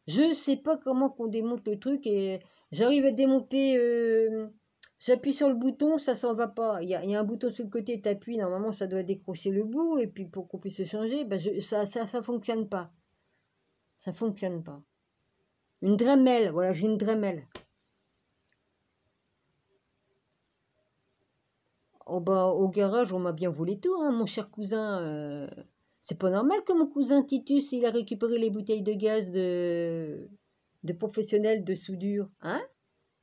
Je sais pas comment qu'on démonte le truc et j'arrive à démonter. J'appuie sur le bouton, ça s'en va pas. Il y a un bouton sur le côté, t'appuies, normalement ça doit décrocher le bout et puis pour qu'on puisse se changer, ben ça fonctionne pas. Ça fonctionne pas. Une Dremel, voilà, j'ai une Dremel. Oh bah au garage on m'a bien volé tout, hein, mon cher cousin. C'est pas normal que mon cousin Titus il a récupéré les bouteilles de gaz de professionnels de soudure, hein?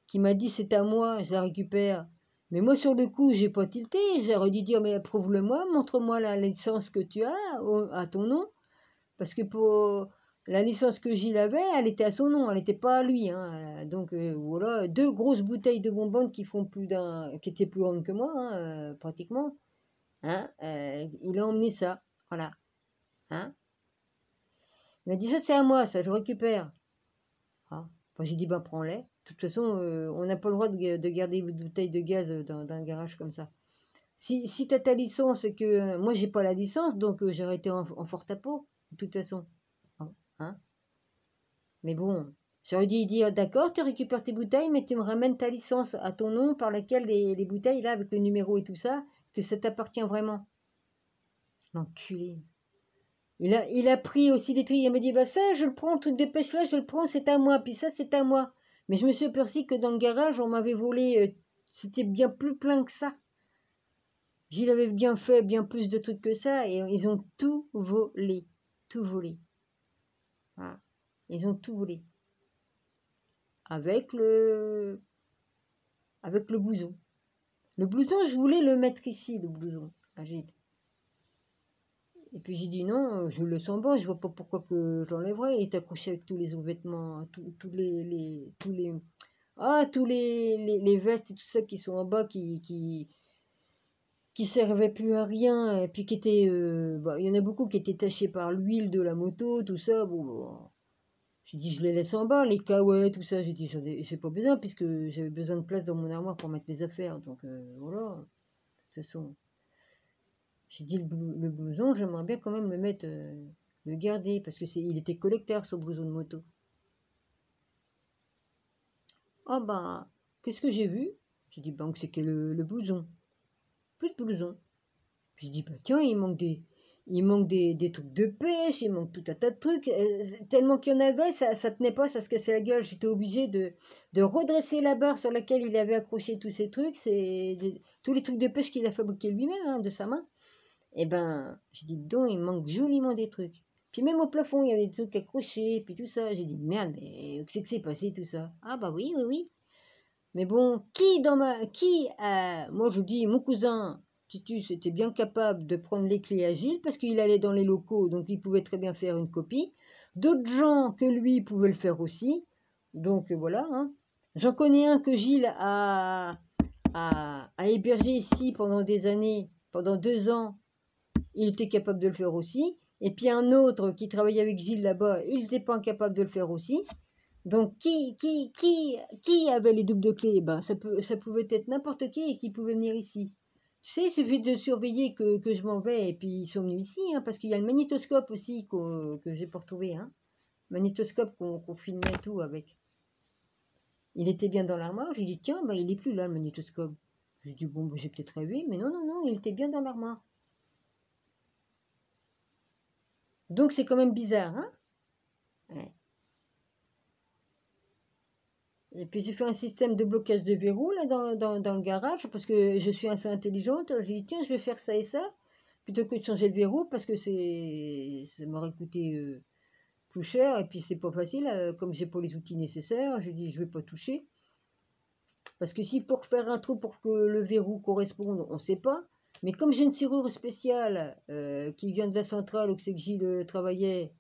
Qui m'a dit c'est à moi, je la récupère. Mais moi sur le coup, j'ai pas tilté, j'aurais dû dire mais prouve-le-moi, montre-moi la licence que tu as à ton nom. Parce que pour la licence que Gilles avait, elle était à son nom, elle n'était pas à lui. Hein. Donc voilà, deux grosses bouteilles de bonbonnes qui étaient plus grandes que moi, hein, pratiquement. Hein, il a emmené ça, voilà. Hein. Il m'a dit ça c'est à moi, ça je récupère. Ah. Enfin, j'ai dit ben prends-les. De toute façon, on n'a pas le droit de garder une bouteille de gaz dans un garage comme ça. Si tu as ta licence et que moi j'ai pas la licence, donc j'aurais été en porte-à-faux, de toute façon. Hein. Mais bon, j'aurais dû dire d'accord, tu récupères tes bouteilles, mais tu me ramènes ta licence à ton nom par laquelle les bouteilles, là, avec le numéro et tout ça, que ça t'appartient vraiment. L'enculé. Il a pris aussi des trilles. Il m'a dit, bah ça, je le prends, le truc de pêche là, je le prends, c'est à moi. Puis ça, c'est à moi. Mais je me suis aperçu que dans le garage, on m'avait volé. C'était bien plus plein que ça. J'y avais bien fait bien plus de trucs que ça. Et ils ont tout volé. Tout volé. Voilà. Ils ont tout volé. Avec le blouson. Le blouson, je voulais le mettre ici, le blouson. Et puis j'ai dit non, je le sens bon, je vois pas pourquoi que je l'enlèverais. Il est accroché avec tous les autres vêtements, tous les vestes et tout ça qui sont en bas, qui servaient plus à rien, et puis qui étaient, il y en a beaucoup qui étaient tachés par l'huile de la moto, tout ça. Bon, j'ai dit je les laisse en bas, les caouettes, tout ça. J'ai dit j'ai pas besoin puisque j'avais besoin de place dans mon armoire pour mettre mes affaires. Donc voilà, de toute façon. J'ai dit le blouson, j'aimerais bien quand même le mettre, le garder, parce que il était collecteur ce blouson de moto. Ah bah, qu'est-ce que j'ai vu? J'ai dit, bah, c'est que le blouson. Plus de blouson. Puis je dis, bah tiens, Il manque des trucs de pêche, il manque tout un tas de trucs. Tellement qu'il y en avait, ça tenait pas, ça se cassait la gueule. J'étais obligée de redresser la barre sur laquelle il avait accroché tous ces trucs. Tous les trucs de pêche qu'il a fabriqués lui-même, hein, de sa main. Et ben, j'ai dit, donc, il manque joliment des trucs. Puis même au plafond, il y avait des trucs accrochés, puis tout ça. J'ai dit, merde, mais qu'est-ce que c'est passé tout ça? Ah bah oui, oui, oui. Mais bon, moi je vous dis, mon cousin Titus était bien capable de prendre les clés à Gilles parce qu'il allait dans les locaux, donc il pouvait très bien faire une copie. D'autres gens que lui pouvaient le faire aussi. Donc voilà. Hein. J'en connais un que Gilles a hébergé ici pendant des années, pendant 2 ans. Il était capable de le faire aussi. Et puis un autre qui travaillait avec Gilles là-bas, il n'était pas incapable de le faire aussi. Donc, qui avait les doubles de clés? Ben, ça pouvait être n'importe qui et qui pouvait venir ici. Tu sais, il suffit de surveiller que je m'en vais et puis ils sont venus ici, hein, parce qu'il y a le magnétoscope aussi que j'ai pas retrouvé. Hein. Magnétoscope qu'on filmait tout avec. Il était bien dans l'armoire. J'ai dit, tiens, ben, il est plus là, le magnétoscope. J'ai dit, bon, ben, j'ai peut-être rêvé, mais non, non, non, il était bien dans l'armoire. Donc, c'est quand même bizarre, hein? Ouais. Et puis j'ai fait un système de blocage de verrou là dans le garage parce que je suis assez intelligente. J'ai dit tiens je vais faire ça et ça plutôt que de changer le verrou parce que ça m'aurait coûté plus cher et puis c'est pas facile comme j'ai pas les outils nécessaires. J'ai dit je vais pas toucher parce que s'il faut refaire un trou pour que le verrou corresponde, on sait pas. Mais comme j'ai une serrure spéciale qui vient de la centrale où c'est que Gilles travaillait.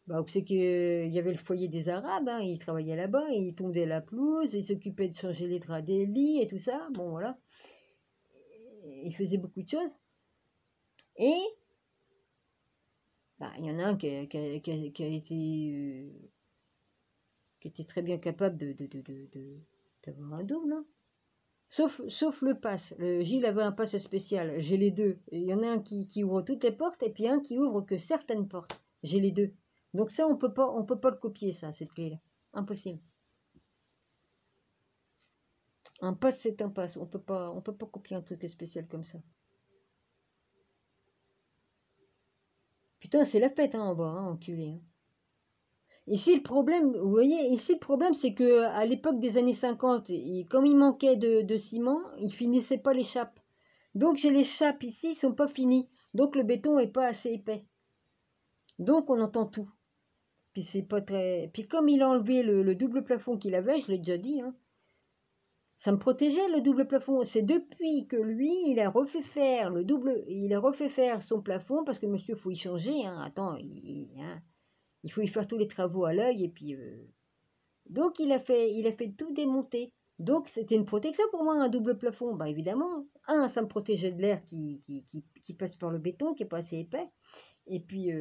Bah, c'est qu'il y avait le foyer des Arabes, hein, il travaillait là-bas, il tondait la pelouse, il s'occupait de changer les draps des lits et tout ça. Bon, voilà. Il faisait beaucoup de choses. Et bah, il y en a un qui était très bien capable d'avoir un double. Hein. Sauf le pass. Gilles avait un pass spécial. J'ai les deux. Il y en a un qui ouvre toutes les portes et puis un qui ouvre que certaines portes. J'ai les deux. Donc ça, on peut pas le copier, ça, cette clé-là. Impossible. Un pass, c'est un pass. On peut pas copier un truc spécial comme ça. Putain, c'est la fête hein, en bas, hein, enculé. Hein. Ici, le problème, vous voyez, ici, le problème, c'est que à l'époque des années 50, comme il manquait de ciment, ils finissaient pas les chapes. Donc, j'ai les chapes ici, ils sont pas finis. Donc, le béton est pas assez épais. Donc, on entend tout. Puis, c'est pas très... Puis, comme il a enlevé le double plafond qu'il avait, je l'ai déjà dit, hein, ça me protégeait le double plafond. C'est depuis que lui, il a refait faire son plafond parce que monsieur, il faut y changer. Hein. Attends, il faut y faire tous les travaux à l'œil et puis donc il a fait tout démonter. Donc c'était une protection pour moi un double plafond. Bah évidemment, ça me protégeait de l'air qui passe par le béton qui est pas assez épais. Et puis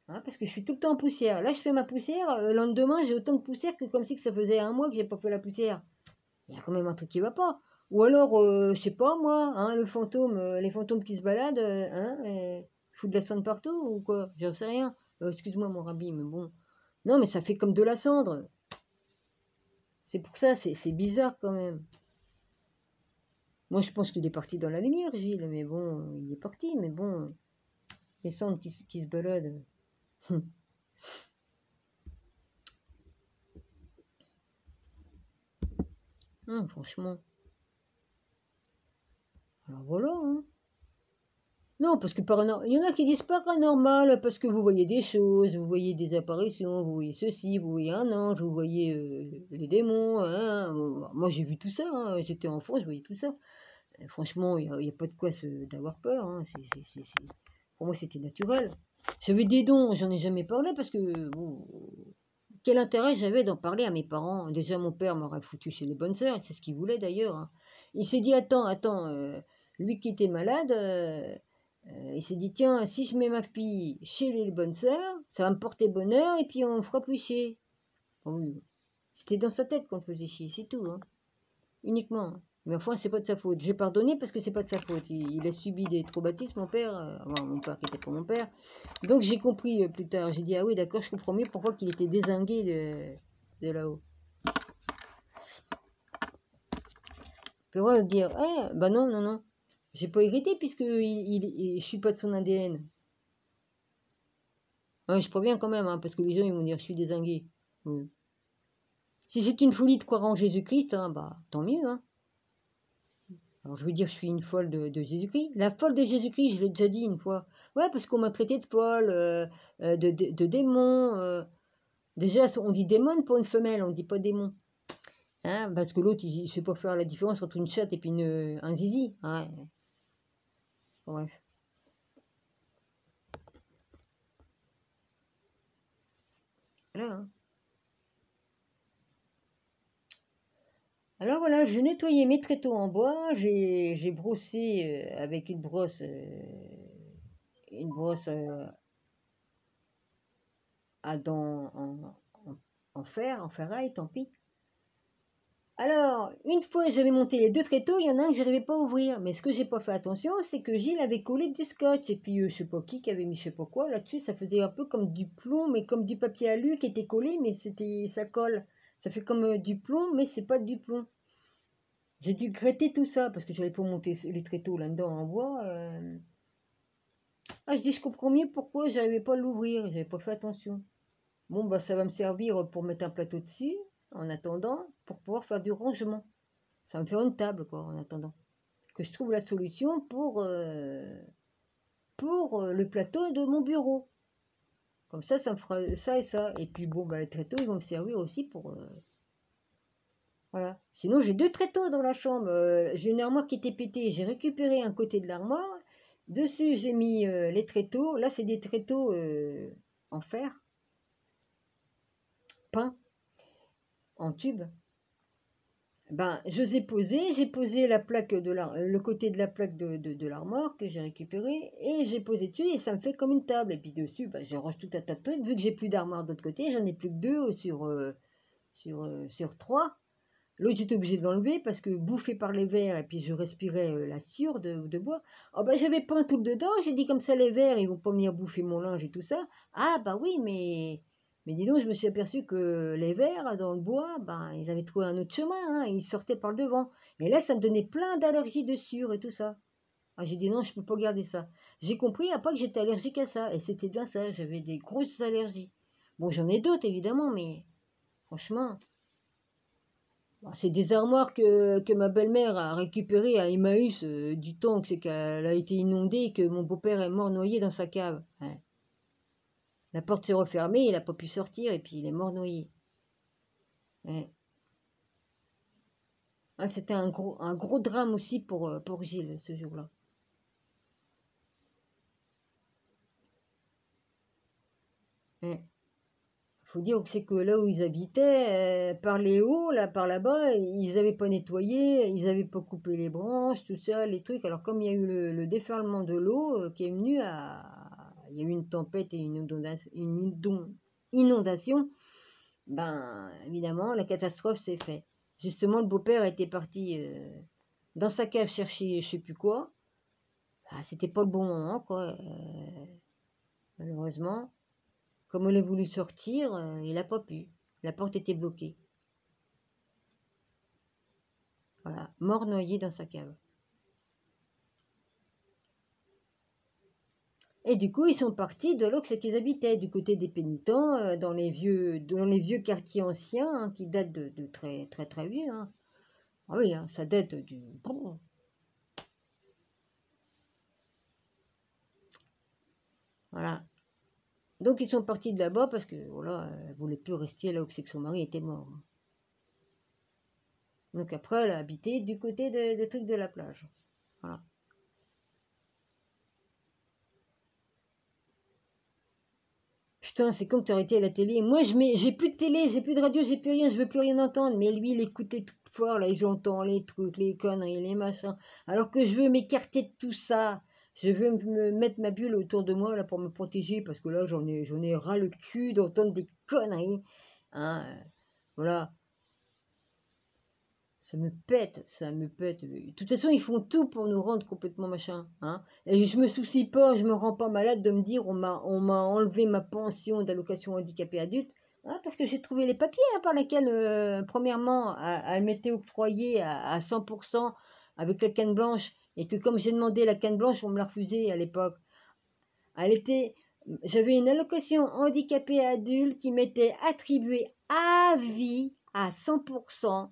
parce que je suis tout le temps en poussière. Là je fais ma poussière. Le lendemain j'ai autant de poussière que comme si que ça faisait un mois que j'ai pas fait la poussière. Il y a quand même un truc qui va pas. Ou alors, je sais pas moi, hein, les fantômes qui se baladent, foutent de la cendre partout ou quoi, j'en sais rien. Excuse-moi mon rabbi, mais bon. Non, mais ça fait comme de la cendre. C'est pour ça, c'est bizarre quand même. Moi, je pense qu'il est parti dans la lumière, Gilles, mais bon, il est parti, mais bon, les cendres qui se baladent. Franchement. Alors voilà, hein. Non, parce que il y en a qui disent paranormal parce que vous voyez des choses, vous voyez des apparitions, vous voyez ceci, vous voyez un ange, vous voyez les démons. Hein. Bon, moi, j'ai vu tout ça. Hein. J'étais enfant, je voyais tout ça. Franchement, il n'y a pas de quoi d'avoir peur. Hein. Pour moi, c'était naturel. J'avais des dons, j'en ai jamais parlé parce que bon, quel intérêt j'avais d'en parler à mes parents. Déjà, mon père m'aurait foutu chez les bonnes sœurs, c'est ce qu'il voulait d'ailleurs. Hein. Il s'est dit attends, lui qui était malade. Il s'est dit, tiens, si je mets ma fille chez les bonnes sœurs, ça va me porter bonheur et puis on me fera plus chier. Bon, oui. C'était dans sa tête qu'on le faisait chier, c'est tout. Hein. Uniquement. Hein. Mais enfin, c'est pas de sa faute. J'ai pardonné parce que c'est pas de sa faute. Il a subi des traumatismes, mon père. Mon père qui était pas mon père. Donc j'ai compris plus tard. J'ai dit, ah oui, d'accord, je comprends mieux pourquoi qu'il était dézingué de là-haut. Puis on va dire, bah non, non, non. J'ai pas hérité puisque je suis pas de son ADN. Hein, je préviens quand même, hein, parce que les gens ils vont dire je suis dézingué. Si c'est une folie de croire en Jésus-Christ, hein, bah tant mieux. Hein. Alors je veux dire, je suis une folle de Jésus-Christ. La folle de Jésus-Christ, je l'ai déjà dit une fois. Ouais, parce qu'on m'a traité de folle, de démon. Déjà, on dit démon pour une femelle, on ne dit pas démon. Hein, parce que l'autre, il ne sait pas faire la différence entre une chatte et puis un zizi. Ouais. Bref. Voilà. Hein. Alors voilà, je nettoyais mes tréteaux en bois. J'ai brossé avec une brosse à dents en fer, en ferraille, tant pis. Alors, une fois j'avais monté les 2 tréteaux, il y en a un que j'arrivais pas à ouvrir. Mais ce que j'ai pas fait attention, c'est que Gilles avait collé du scotch. Et puis, je sais pas qui avait mis je sais pas quoi là-dessus. Ça faisait un peu comme du plomb, mais comme du papier alu qui était collé, mais ça colle. Ça fait comme du plomb, mais c'est pas du plomb. J'ai dû gratter tout ça parce que j'avais pas monté les tréteaux là-dedans en bois. Ah, je dis, je comprends mieux pourquoi j'arrivais pas à l'ouvrir. J'avais pas fait attention. Bon, bah, ça va me servir pour mettre un plateau dessus, en attendant, pour pouvoir faire du rangement. Ça va me faire une table, quoi, en attendant. Que je trouve la solution pour le plateau de mon bureau. Comme ça me fera ça et ça. Et puis, bon, bah, les tréteaux, ils vont me servir aussi pour... voilà. Sinon, j'ai 2 tréteaux dans la chambre. J'ai une armoire qui était pétée. J'ai récupéré un côté de l'armoire. Dessus, j'ai mis les tréteaux. Là, c'est des tréteaux en fer, peints, en tube. Ben, je les ai posés, j'ai posé la plaque le côté de la plaque de l'armoire que j'ai récupéré et j'ai posé dessus et ça me fait comme une table. Et puis dessus, ben, je range tout un tas de trucs. Vu que j'ai plus d'armoire de l'autre côté, j'en ai plus que 2 sur 3. L'autre, j'étais obligée de l'enlever parce que bouffé par les vers et puis je respirais la sueur de bois. Oh ben, j'avais peint tout le dedans, j'ai dit comme ça les vers, ils vont pas venir bouffer mon linge et tout ça. Ah bah oui, mais dis donc, je me suis aperçu que les vers dans le bois, ben, ils avaient trouvé un autre chemin, hein, ils sortaient par le devant. Et là, ça me donnait plein d'allergies de sueur et tout ça. Ah, j'ai dit non, je peux pas garder ça. J'ai compris après que j'étais allergique à ça et c'était bien ça, j'avais des grosses allergies. Bon, j'en ai d'autres évidemment, mais franchement... Bon, c'est des armoires que ma belle-mère a récupérées à Emmaüs du temps que c'est qu'elle a été inondée et que mon beau-père est mort noyé dans sa cave. Ouais. La porte s'est refermée, il n'a pas pu sortir et puis il est mort noyé. Ouais. Ah, c'était un gros drame aussi pour Gilles ce jour-là. Ouais. Faut dire que c'est que là où ils habitaient, par les hauts, là, par là-bas, ils n'avaient pas nettoyé, ils n'avaient pas coupé les branches, tout ça, les trucs. Alors comme il y a eu le déferlement de l'eau qui est venu il y a eu une tempête et inondation, ben évidemment la catastrophe s'est faite. Justement, le beau-père était parti dans sa cave chercher je sais plus quoi. Ah, c'était pas le bon moment, quoi, malheureusement. Comme il a voulu sortir, il n'a pas pu. La porte était bloquée. Voilà, mort noyé dans sa cave. Et du coup, ils sont partis de là où c'est qu'ils habitaient, du côté des pénitents, dans les vieux quartiers anciens, hein, qui datent de très très très vieux. Hein. Ah oui, hein, ça date du... Voilà. Donc ils sont partis de là-bas parce que voilà, elle ne voulait plus rester là où c'est que son mari était mort. Donc après, elle a habité du côté des trucs de la plage. Voilà. Putain, c'est comme tu arrêté à la télé. Moi, j'ai plus de télé, j'ai plus de radio, j'ai plus rien, je veux plus rien entendre. Mais lui, il écoutait tout fort, là, j'entends les trucs, les conneries, les machins. Alors que je veux m'écarter de tout ça. Je veux me mettre ma bulle autour de moi, là, pour me protéger, parce que là, j'en ai ras le cul d'entendre des conneries. Hein, voilà. Ça me pète, ça me pète. De toute façon, ils font tout pour nous rendre complètement machin. Hein. Et je me soucie pas, je me rends pas malade de me dire on m'a enlevé ma pension d'allocation handicapé adulte. Hein, parce que j'ai trouvé les papiers hein, par lesquels, premièrement, elle m'était octroyée à 100% avec la canne blanche. et que comme j'ai demandé la canne blanche, on me l'a refusée à l'époque. J'avais une allocation handicapé adulte qui m'était attribuée à vie, à 100%,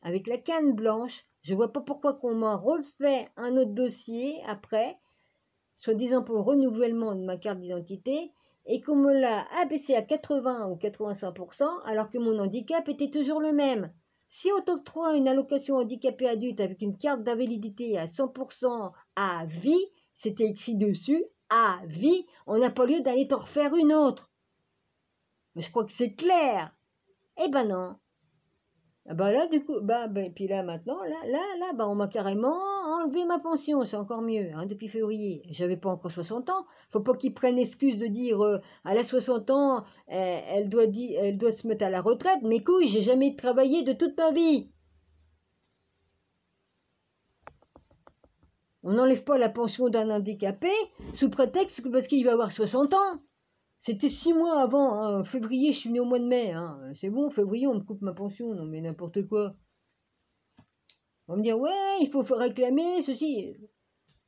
avec la canne blanche. Je ne vois pas pourquoi qu'on m'a refait un autre dossier après, soi-disant pour le renouvellement de ma carte d'identité, et qu'on me l'a abaissé à 80 ou 85%, alors que mon handicap était toujours le même. Si on t'octroie une allocation handicapé adulte avec une carte d'invalidité à 100% à vie, c'était écrit dessus, à vie, on n'a pas lieu d'aller t'en refaire une autre. Mais je crois que c'est clair. Eh ben non. Ah bah là, du coup, puis là, maintenant, là, on m'a carrément enlevé ma pension, c'est encore mieux, hein, depuis février. J'avais pas encore 60 ans. Faut pas qu'ils prennent l'excuse de dire, elle a 60 ans, elle doit se mettre à la retraite. Mais couilles, j'ai jamais travaillé de toute ma vie. On n'enlève pas la pension d'un handicapé sous prétexte que parce qu'il va avoir 60 ans. C'était 6 mois avant, hein. Février, je suis né au mois de mai, hein. C'est bon, février, on me coupe ma pension, non mais n'importe quoi. On va me dire, ouais, il faut réclamer ceci.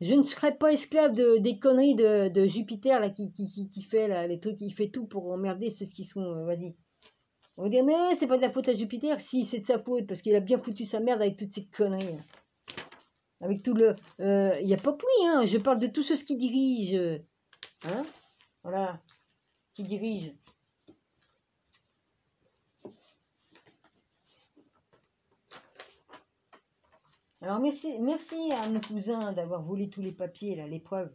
Je ne serai pas esclave des conneries de Jupiter là, qui fait là, les trucs, il fait tout pour emmerder ceux qui sont, vas-y. On va dire, mais c'est pas de la faute à Jupiter. Si, c'est de sa faute, parce qu'il a bien foutu sa merde avec toutes ces conneries. Là. Avec tout le... Il n'y a pas que lui, hein. Je parle de tous ceux qui dirigent. Hein. Voilà. Qui dirigent. Alors merci à mon cousin d'avoir volé tous les papiers, là, les preuves.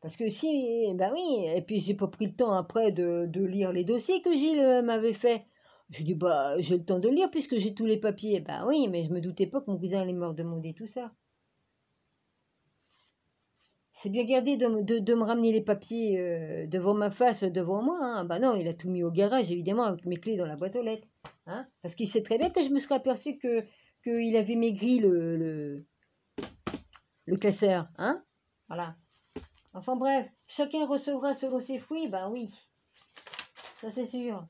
Parce que si, ben oui, et puis j'ai pas pris le temps après de lire les dossiers que Gilles m'avait fait. Je dis, bah, j'ai le temps de lire puisque j'ai tous les papiers. Bah oui, mais je me doutais pas que mon cousin allait me demander tout ça. C'est bien gardé de me ramener les papiers devant ma face, devant moi. Hein. Bah non, il a tout mis au garage, évidemment, avec mes clés dans la boîte aux lettres. Hein. Parce qu'il sait très bien que je me serais aperçu qu'il avait maigri le classeur. Hein. Voilà. Enfin bref, chacun recevra selon ses fruits, ben oui, ça c'est sûr.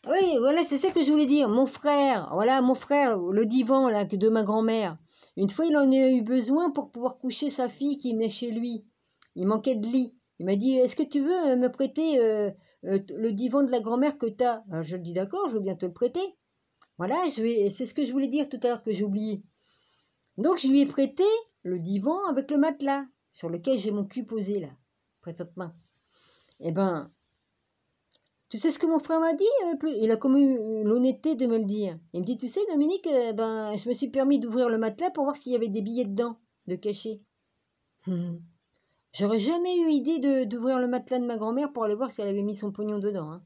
Oui, voilà, c'est ça que je voulais dire. Mon frère, voilà, mon frère, le divan là, de ma grand-mère. Une fois, il en a eu besoin pour pouvoir coucher sa fille qui venait chez lui. Il manquait de lit. Il m'a dit, est-ce que tu veux me prêter le divan de la grand-mère que tu as? Alors, je lui ai dit, d'accord, je veux bien te le prêter. Voilà, c'est ce que je voulais dire tout à l'heure que j'ai oublié. Donc, je lui ai prêté le divan avec le matelas sur lequel j'ai mon cul posé, là, présentement. Eh ben, tu sais ce que mon frère m'a dit? Il a comme eu l'honnêteté de me le dire. Il me dit, tu sais, Dominique, ben, je me suis permis d'ouvrir le matelas pour voir s'il y avait des billets dedans, de cachés. J'aurais jamais eu idée d'ouvrir le matelas de ma grand-mère pour aller voir si elle avait mis son pognon dedans. Hein.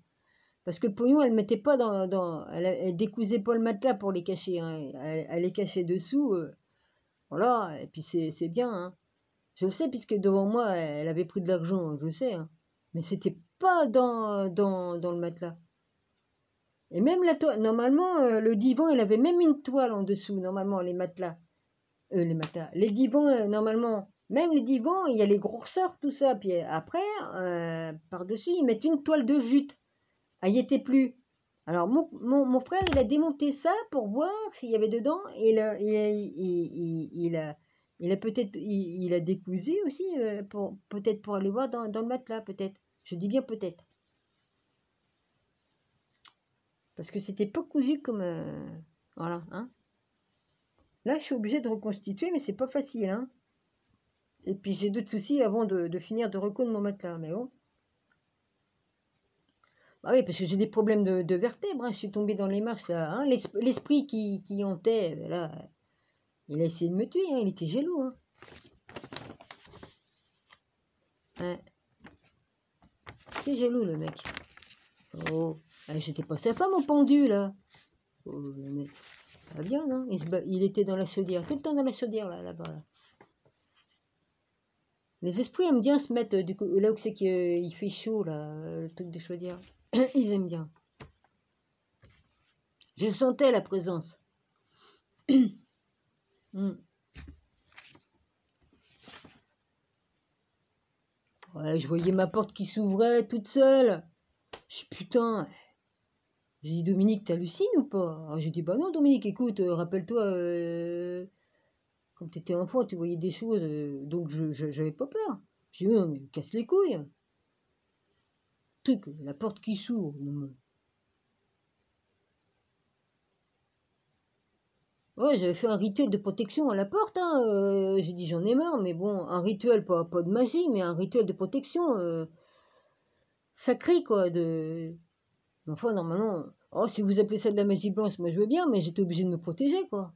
Parce que le pognon, elle mettait pas elle décousait pas le matelas pour les cacher. Hein. Elle les cachait dessous. Voilà, et puis c'est bien. Hein. Je le sais, puisque devant moi, elle avait pris de l'argent, je le sais. Hein. Mais c'était pas dans le matelas. Et même la toile, normalement, le divan, il avait même une toile en dessous, normalement, les matelas. Les divans, normalement, même les divans, il y a les grosseurs, tout ça. Puis après, par-dessus, ils mettent une toile de jute. Elle n'y était plus. Alors, mon frère, il a démonté ça pour voir s'il y avait dedans. Et il a peut-être, il a décousu aussi, peut-être pour aller voir dans le matelas, peut-être. Je dis bien peut-être. Parce que c'était pas cousu comme... voilà, hein. Là, je suis obligée de reconstituer, mais c'est pas facile, hein. Et puis, j'ai d'autres soucis avant de finir de recoudre mon matelas, mais bon. Bah oui, parce que j'ai des problèmes de vertèbres, hein. Je suis tombée dans les marches, là, hein. L'esprit qui hantait, là, il a essayé de me tuer, hein. Il était jaloux, hein. Ouais. C'est jaloux, le mec. Oh, j'étais pas sa femme au pendu, là. Oh, le mec. Pas bien, non? Il était dans la chaudière, tout le temps dans la chaudière, là-bas. Là. Les esprits aiment bien se mettre du coup, là où c'est qu'il fait chaud, là, le truc de chaudière. Ils aiment bien. Je sentais la présence. Ouais, je voyais ma porte qui s'ouvrait toute seule. Je suis putain. J'ai dit, Dominique, t'hallucines ou pas? Alors j'ai dit, bah non, Dominique, écoute, rappelle-toi, quand t'étais enfant, tu voyais des choses, donc j'avais pas peur. J'ai dit, non, mais casse les couilles. Truc, la porte qui s'ouvre. Ouais, j'avais fait un rituel de protection à la porte, hein. J'ai dit, j'en ai marre, mais bon, un rituel, pas de magie, mais un rituel de protection sacré, quoi. Mais enfin, normalement, oh, si vous appelez ça de la magie blanche, moi je veux bien, mais j'étais obligé de me protéger, quoi.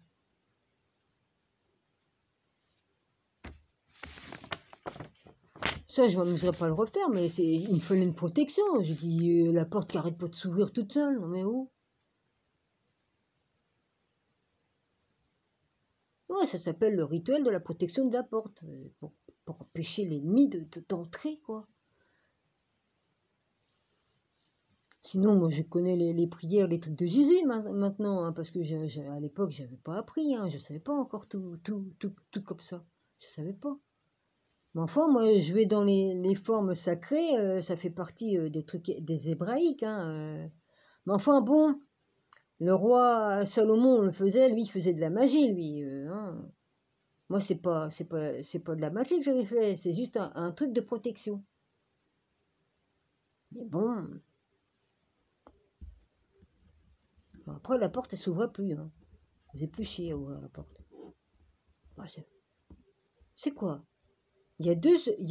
Ça, je m'amuserais pas à le refaire, mais il me fallait une protection. J'ai dit, la porte qui arrête pas de s'ouvrir toute seule, non mais où? Ouais, ça s'appelle le rituel de la protection de la porte, pour empêcher l'ennemi d'entrer, quoi. Sinon, moi, je connais les prières, les trucs de Jésus maintenant, hein, parce que à l'époque, j'avais pas appris, hein, je savais pas encore tout comme ça. Je savais pas. Mais enfin, moi, je vais dans les formes sacrées, ça fait partie des trucs des hébraïques, hein. Mais enfin, bon, le roi Salomon le faisait, lui, il faisait de la magie, lui, hein. Moi, c'est pas de la magie que j'avais fait, c'est juste un truc de protection. Mais bon, après, la porte, elle s'ouvrait plus, hein. Ça faisait plus chier à ouvrir la porte. Ah, c'est quoi? Il y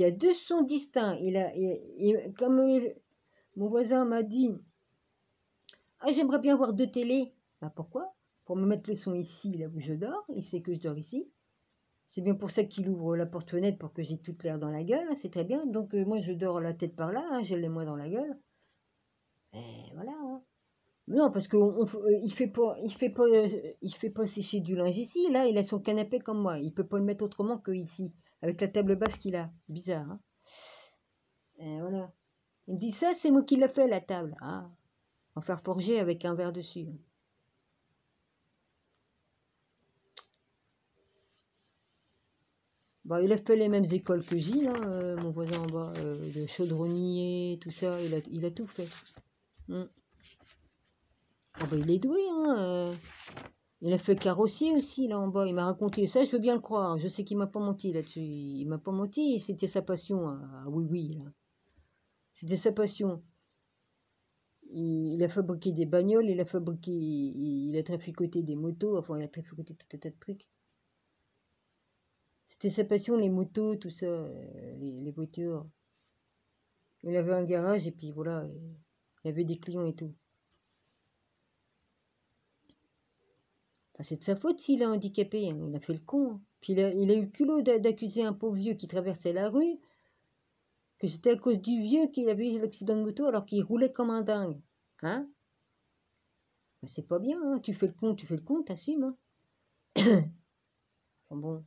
a deux sons distincts. Comme mon voisin m'a dit, ah, j'aimerais bien voir deux télés. Bah pourquoi? Pour me mettre le son ici, là où je dors. Il sait que je dors ici. C'est bien pour ça qu'il ouvre la porte-fenêtre pour que j'ai toute l'air dans la gueule. Hein, c'est très bien. Donc moi, je dors la tête par là. Hein, j'ai les moi dans la gueule. Et voilà. Hein. Non, parce qu'il fait pas sécher du linge ici. Là, il a son canapé comme moi. Il peut pas le mettre autrement que ici, avec la table basse qu'il a. Bizarre. Hein. Et voilà. Il me dit ça, c'est moi qui l'ai fait la table. Ah, en faire forger avec un verre dessus. Bah, il a fait les mêmes écoles que Gilles, hein, mon voisin en bas, de chaudronnier, tout ça, il a tout fait. Mm. Ah bah, il est doué, hein. Il a fait carrossier aussi, là en bas. Il m'a raconté ça, je veux bien le croire. Je sais qu'il m'a pas menti là-dessus. Il m'a pas menti, c'était sa passion. Ah oui, oui, là. C'était sa passion. Il a fabriqué des bagnoles, il a traficoté des motos, enfin, il a traficoté tout un tas de trucs. C'était sa passion, les motos, tout ça, les voitures. Il avait un garage et puis voilà, il y avait des clients et tout. Enfin, c'est de sa faute s'il est handicapé, hein, il a fait le con. Hein. Puis il a eu le culot d'accuser un pauvre vieux qui traversait la rue, que c'était à cause du vieux qu'il avait eu l'accident de moto alors qu'il roulait comme un dingue. Hein? Ben, c'est pas bien, hein. Tu fais le con, t'assumes. Hein. Enfin bon.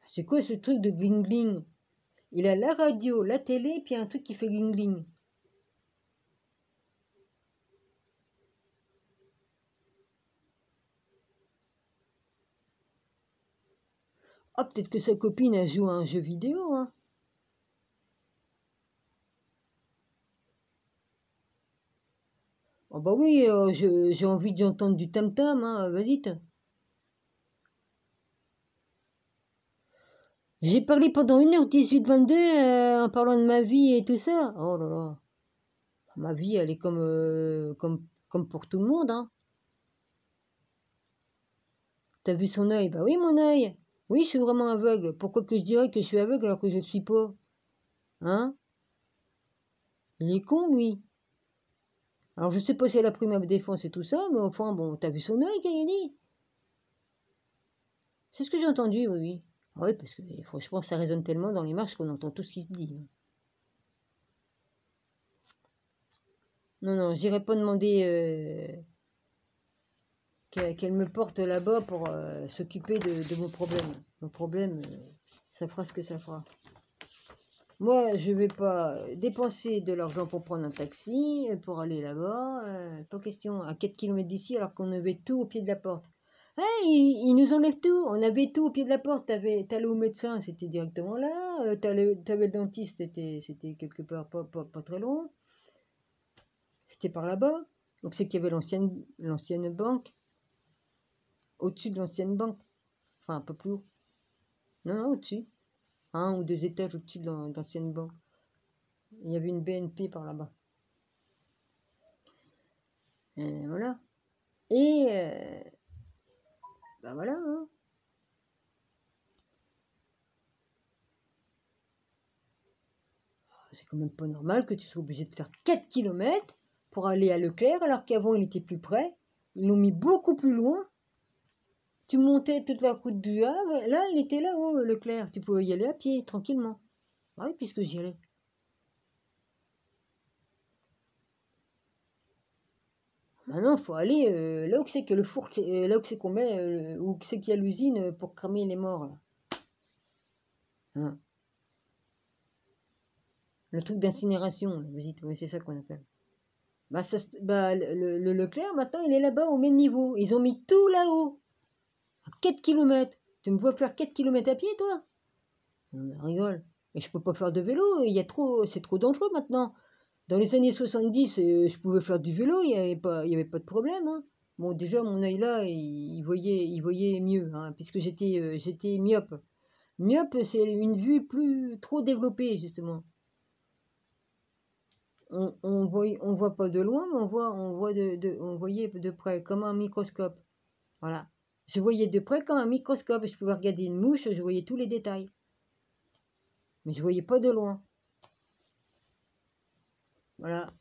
C'est quoi ce truc de gling gling? Il a la radio, la télé, puis un truc qui fait gling gling. Ah, peut-être que sa copine a joué à un jeu vidéo, hein. Oh bah oui, j'ai envie d'entendre du tam-tam, hein, vas-y. J'ai parlé pendant 1h18-22 en parlant de ma vie et tout ça. Oh là là. Ma vie, elle est comme pour tout le monde, hein. T'as vu son œil? Bah oui, mon œil. Oui, je suis vraiment aveugle. Pourquoi que je dirais que je suis aveugle alors que je ne le suis pas? Hein? Il est con, lui. Alors, je sais pas si elle a pris ma défense et tout ça, mais enfin, bon, t'as vu son œil, dit? C'est ce que j'ai entendu, oui, oui. Ah oui, parce que franchement, ça résonne tellement dans les marches qu'on entend tout ce qui se dit. Hein. Non, non, je dirais pas demander qu'elle me porte là-bas pour s'occuper de mon problème. Mon problème, ça fera ce que ça fera. Moi, je vais pas dépenser de l'argent pour prendre un taxi, pour aller là-bas. Pas question, à 4 km d'ici, alors qu'on avait tout au pied de la porte. Hey, ils nous enlèvent tout. On avait tout au pied de la porte. T'allais au médecin, c'était directement là. T'avais le dentiste, c'était quelque part pas très loin. C'était par là-bas. Donc c'est qu'il y avait l'ancienne banque. Au-dessus de l'ancienne banque. Enfin, un peu plus haut. Non, non, au-dessus. 1 ou 2 étages au-dessus de l'ancienne banque. Il y avait une BNP par là-bas. Voilà. Et ben voilà. Hein. C'est quand même pas normal que tu sois obligé de faire 4 km pour aller à Leclerc, alors qu'avant il était plus près. Ils l'ont mis beaucoup plus loin. Tu montais toute la route du Havre, là il était là-haut, Leclerc. Tu pouvais y aller à pied, tranquillement. Ah oui, puisque j'y allais. Maintenant, il faut aller là où c'est que le four, là où c'est qu'on met, où c'est qu'il y a l'usine pour cramer les morts. Là. Hein. Le truc d'incinération, c'est ça qu'on appelle. Bah, le Leclerc, maintenant, il est là-bas au même niveau. Ils ont mis tout là-haut. 4 km. Tu me vois faire 4 km à pied, toi? On rigole. Et je peux pas faire de vélo, c'est trop dangereux maintenant. Dans les années 70, je pouvais faire du vélo, il y avait pas de problème. Hein. Bon, déjà, mon œil là, il voyait mieux, hein, puisque j'étais myope. Myope, c'est une vue trop développée, justement. On voit pas de loin, mais on voyait de près, comme un microscope. Voilà. Je voyais de près comme un microscope. Je pouvais regarder une mouche, je voyais tous les détails. Mais je voyais pas de loin. Voilà.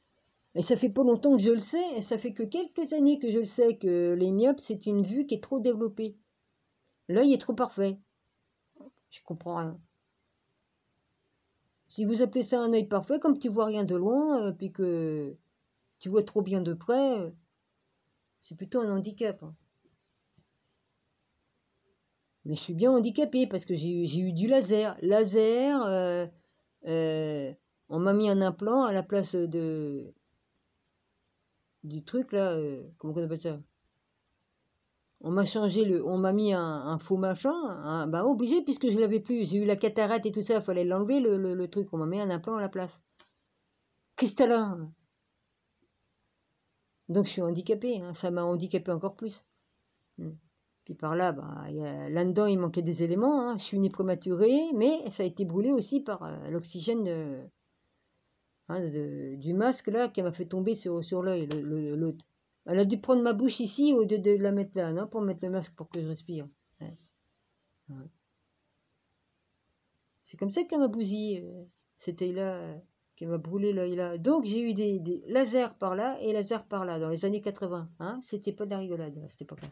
Et ça fait pas longtemps que je le sais, et ça fait que quelques années que je le sais que les myopes, c'est une vue qui est trop développée. L'œil est trop parfait. Je comprends rien. Si vous appelez ça un œil parfait, comme tu vois rien de loin, puis que tu vois trop bien de près, c'est plutôt un handicap. Hein. Mais je suis bien handicapé parce que j'ai eu du laser. Laser, on m'a mis un implant à la place du truc là, comment on appelle ça? On m'a mis un faux machin, bah obligé puisque je l'avais plus. J'ai eu la cataracte et tout ça, il fallait l'enlever le truc. On m'a mis un implant à la place. Cristallin. Donc je suis handicapé, hein, ça m'a handicapé encore plus. Hmm. Puis par là, bah, là-dedans, il manquait des éléments. Hein. Je suis né prématuré, mais ça a été brûlé aussi par l'oxygène du masque là qui m'a fait tomber sur l'œil, l'autre. Elle a dû prendre ma bouche ici au lieu de la mettre là, non, pour mettre le masque pour que je respire. Ouais. Ouais. C'est comme ça qu'elle m'a bousillé, cet œil-là, qu'elle m'a brûlé l'œil là. Donc j'ai eu des lasers par là et lasers par là dans les années 80. Hein. C'était pas de la rigolade à cette époque-là.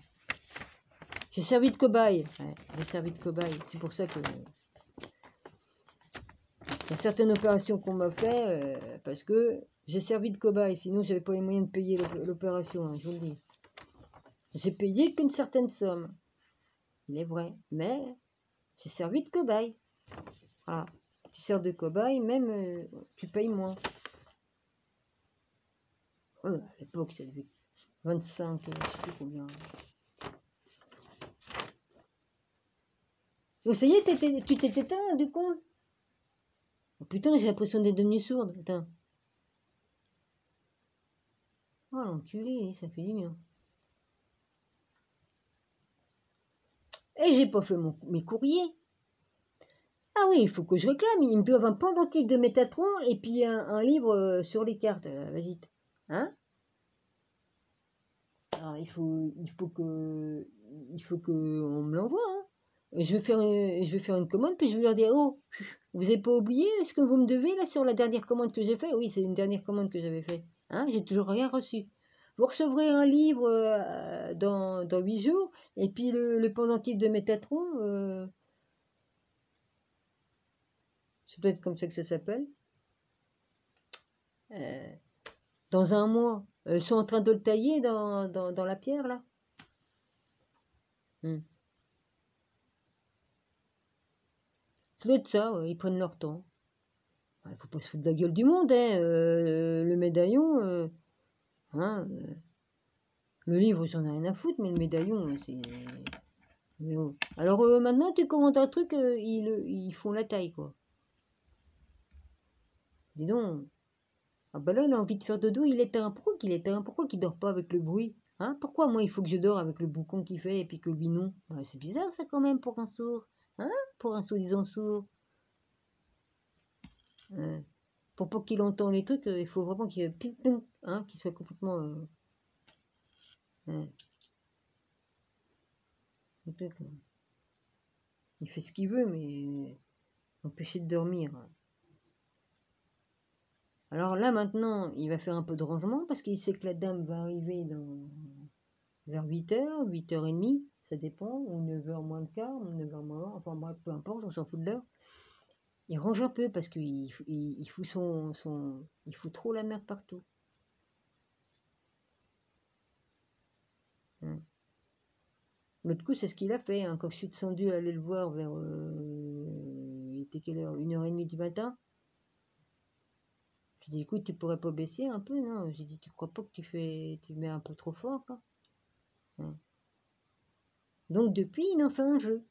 J'ai servi de cobaye. Ouais, j'ai servi de cobaye. C'est pour ça que il y a certaines opérations qu'on m'a fait parce que j'ai servi de cobaye. Sinon, j'avais pas les moyens de payer l'opération, hein, je vous le dis. J'ai payé qu'une certaine somme. Il est vrai. Mais j'ai servi de cobaye. Voilà. Tu sers de cobaye, même tu payes moins. À l'époque, ça devait être 25, je sais plus combien. Oh, ça y est, tu t'es éteint, du coup? Oh, putain, j'ai l'impression d'être devenu sourde. Putain. Oh, l'enculé, ça fait du bien. Et j'ai pas fait mes courriers. Ah oui, il faut que je réclame. Ils me doivent un pendentif de Métatron et puis un livre sur les cartes. Vas-y. Hein? Alors, il faut que on me l'envoie. Hein. Je vais faire une commande, puis je vais leur dire, oh, vous n'avez pas oublié ce que vous me devez là sur la dernière commande que j'ai fait? Oui, c'est une dernière commande que j'avais fait. Hein, j'ai toujours rien reçu. Vous recevrez un livre dans 8 jours, et puis le pendentif de Métatron, c'est peut-être comme ça que ça s'appelle, euh, dans un mois. Ils sont en train de le tailler dans la pierre là. Hmm. Ça doit être ça, ouais, ils prennent leur temps. Il faut pas se foutre de la gueule du monde, hein. Le médaillon, hein, le livre, j'en ai rien à foutre, mais le médaillon, c'est. Mais bon. Alors maintenant, tu commandes un truc, ils font la taille, quoi. Dis donc. Ah bah là, il a envie de faire dodo, il éteint. Pourquoi qu'il éteint? Pourquoi qu'il dort pas avec le bruit? Hein? Pourquoi moi, il faut que je dors avec le boucan qu'il fait et puis que lui, non? Bah, c'est bizarre, ça, quand même, pour un sourd. Hein? Pour un soi-disant sourd. Pour pas qu'il entende les trucs, il faut vraiment qu'il hein, qu'il soit complètement... il fait ce qu'il veut, mais empêcher de dormir. Alors là, maintenant, il va faire un peu de rangement parce qu'il sait que la dame va arriver vers 8h, 8h30, ça dépend, ou 9h moins le quart, ou 9h moins, enfin bref, peu importe, on s'en fout de l'heure. Il range un peu parce qu'il fout il fout trop la merde partout. L'autre coup, c'est ce qu'il a fait. Hein. Quand je suis descendu aller le voir vers... il était quelle heure? 1h30 du matin. J'ai dit, écoute, tu pourrais pas baisser un peu, non? J'ai dit, tu crois pas que tu mets un peu trop fort, quoi? Donc, depuis, il en fait un jeu.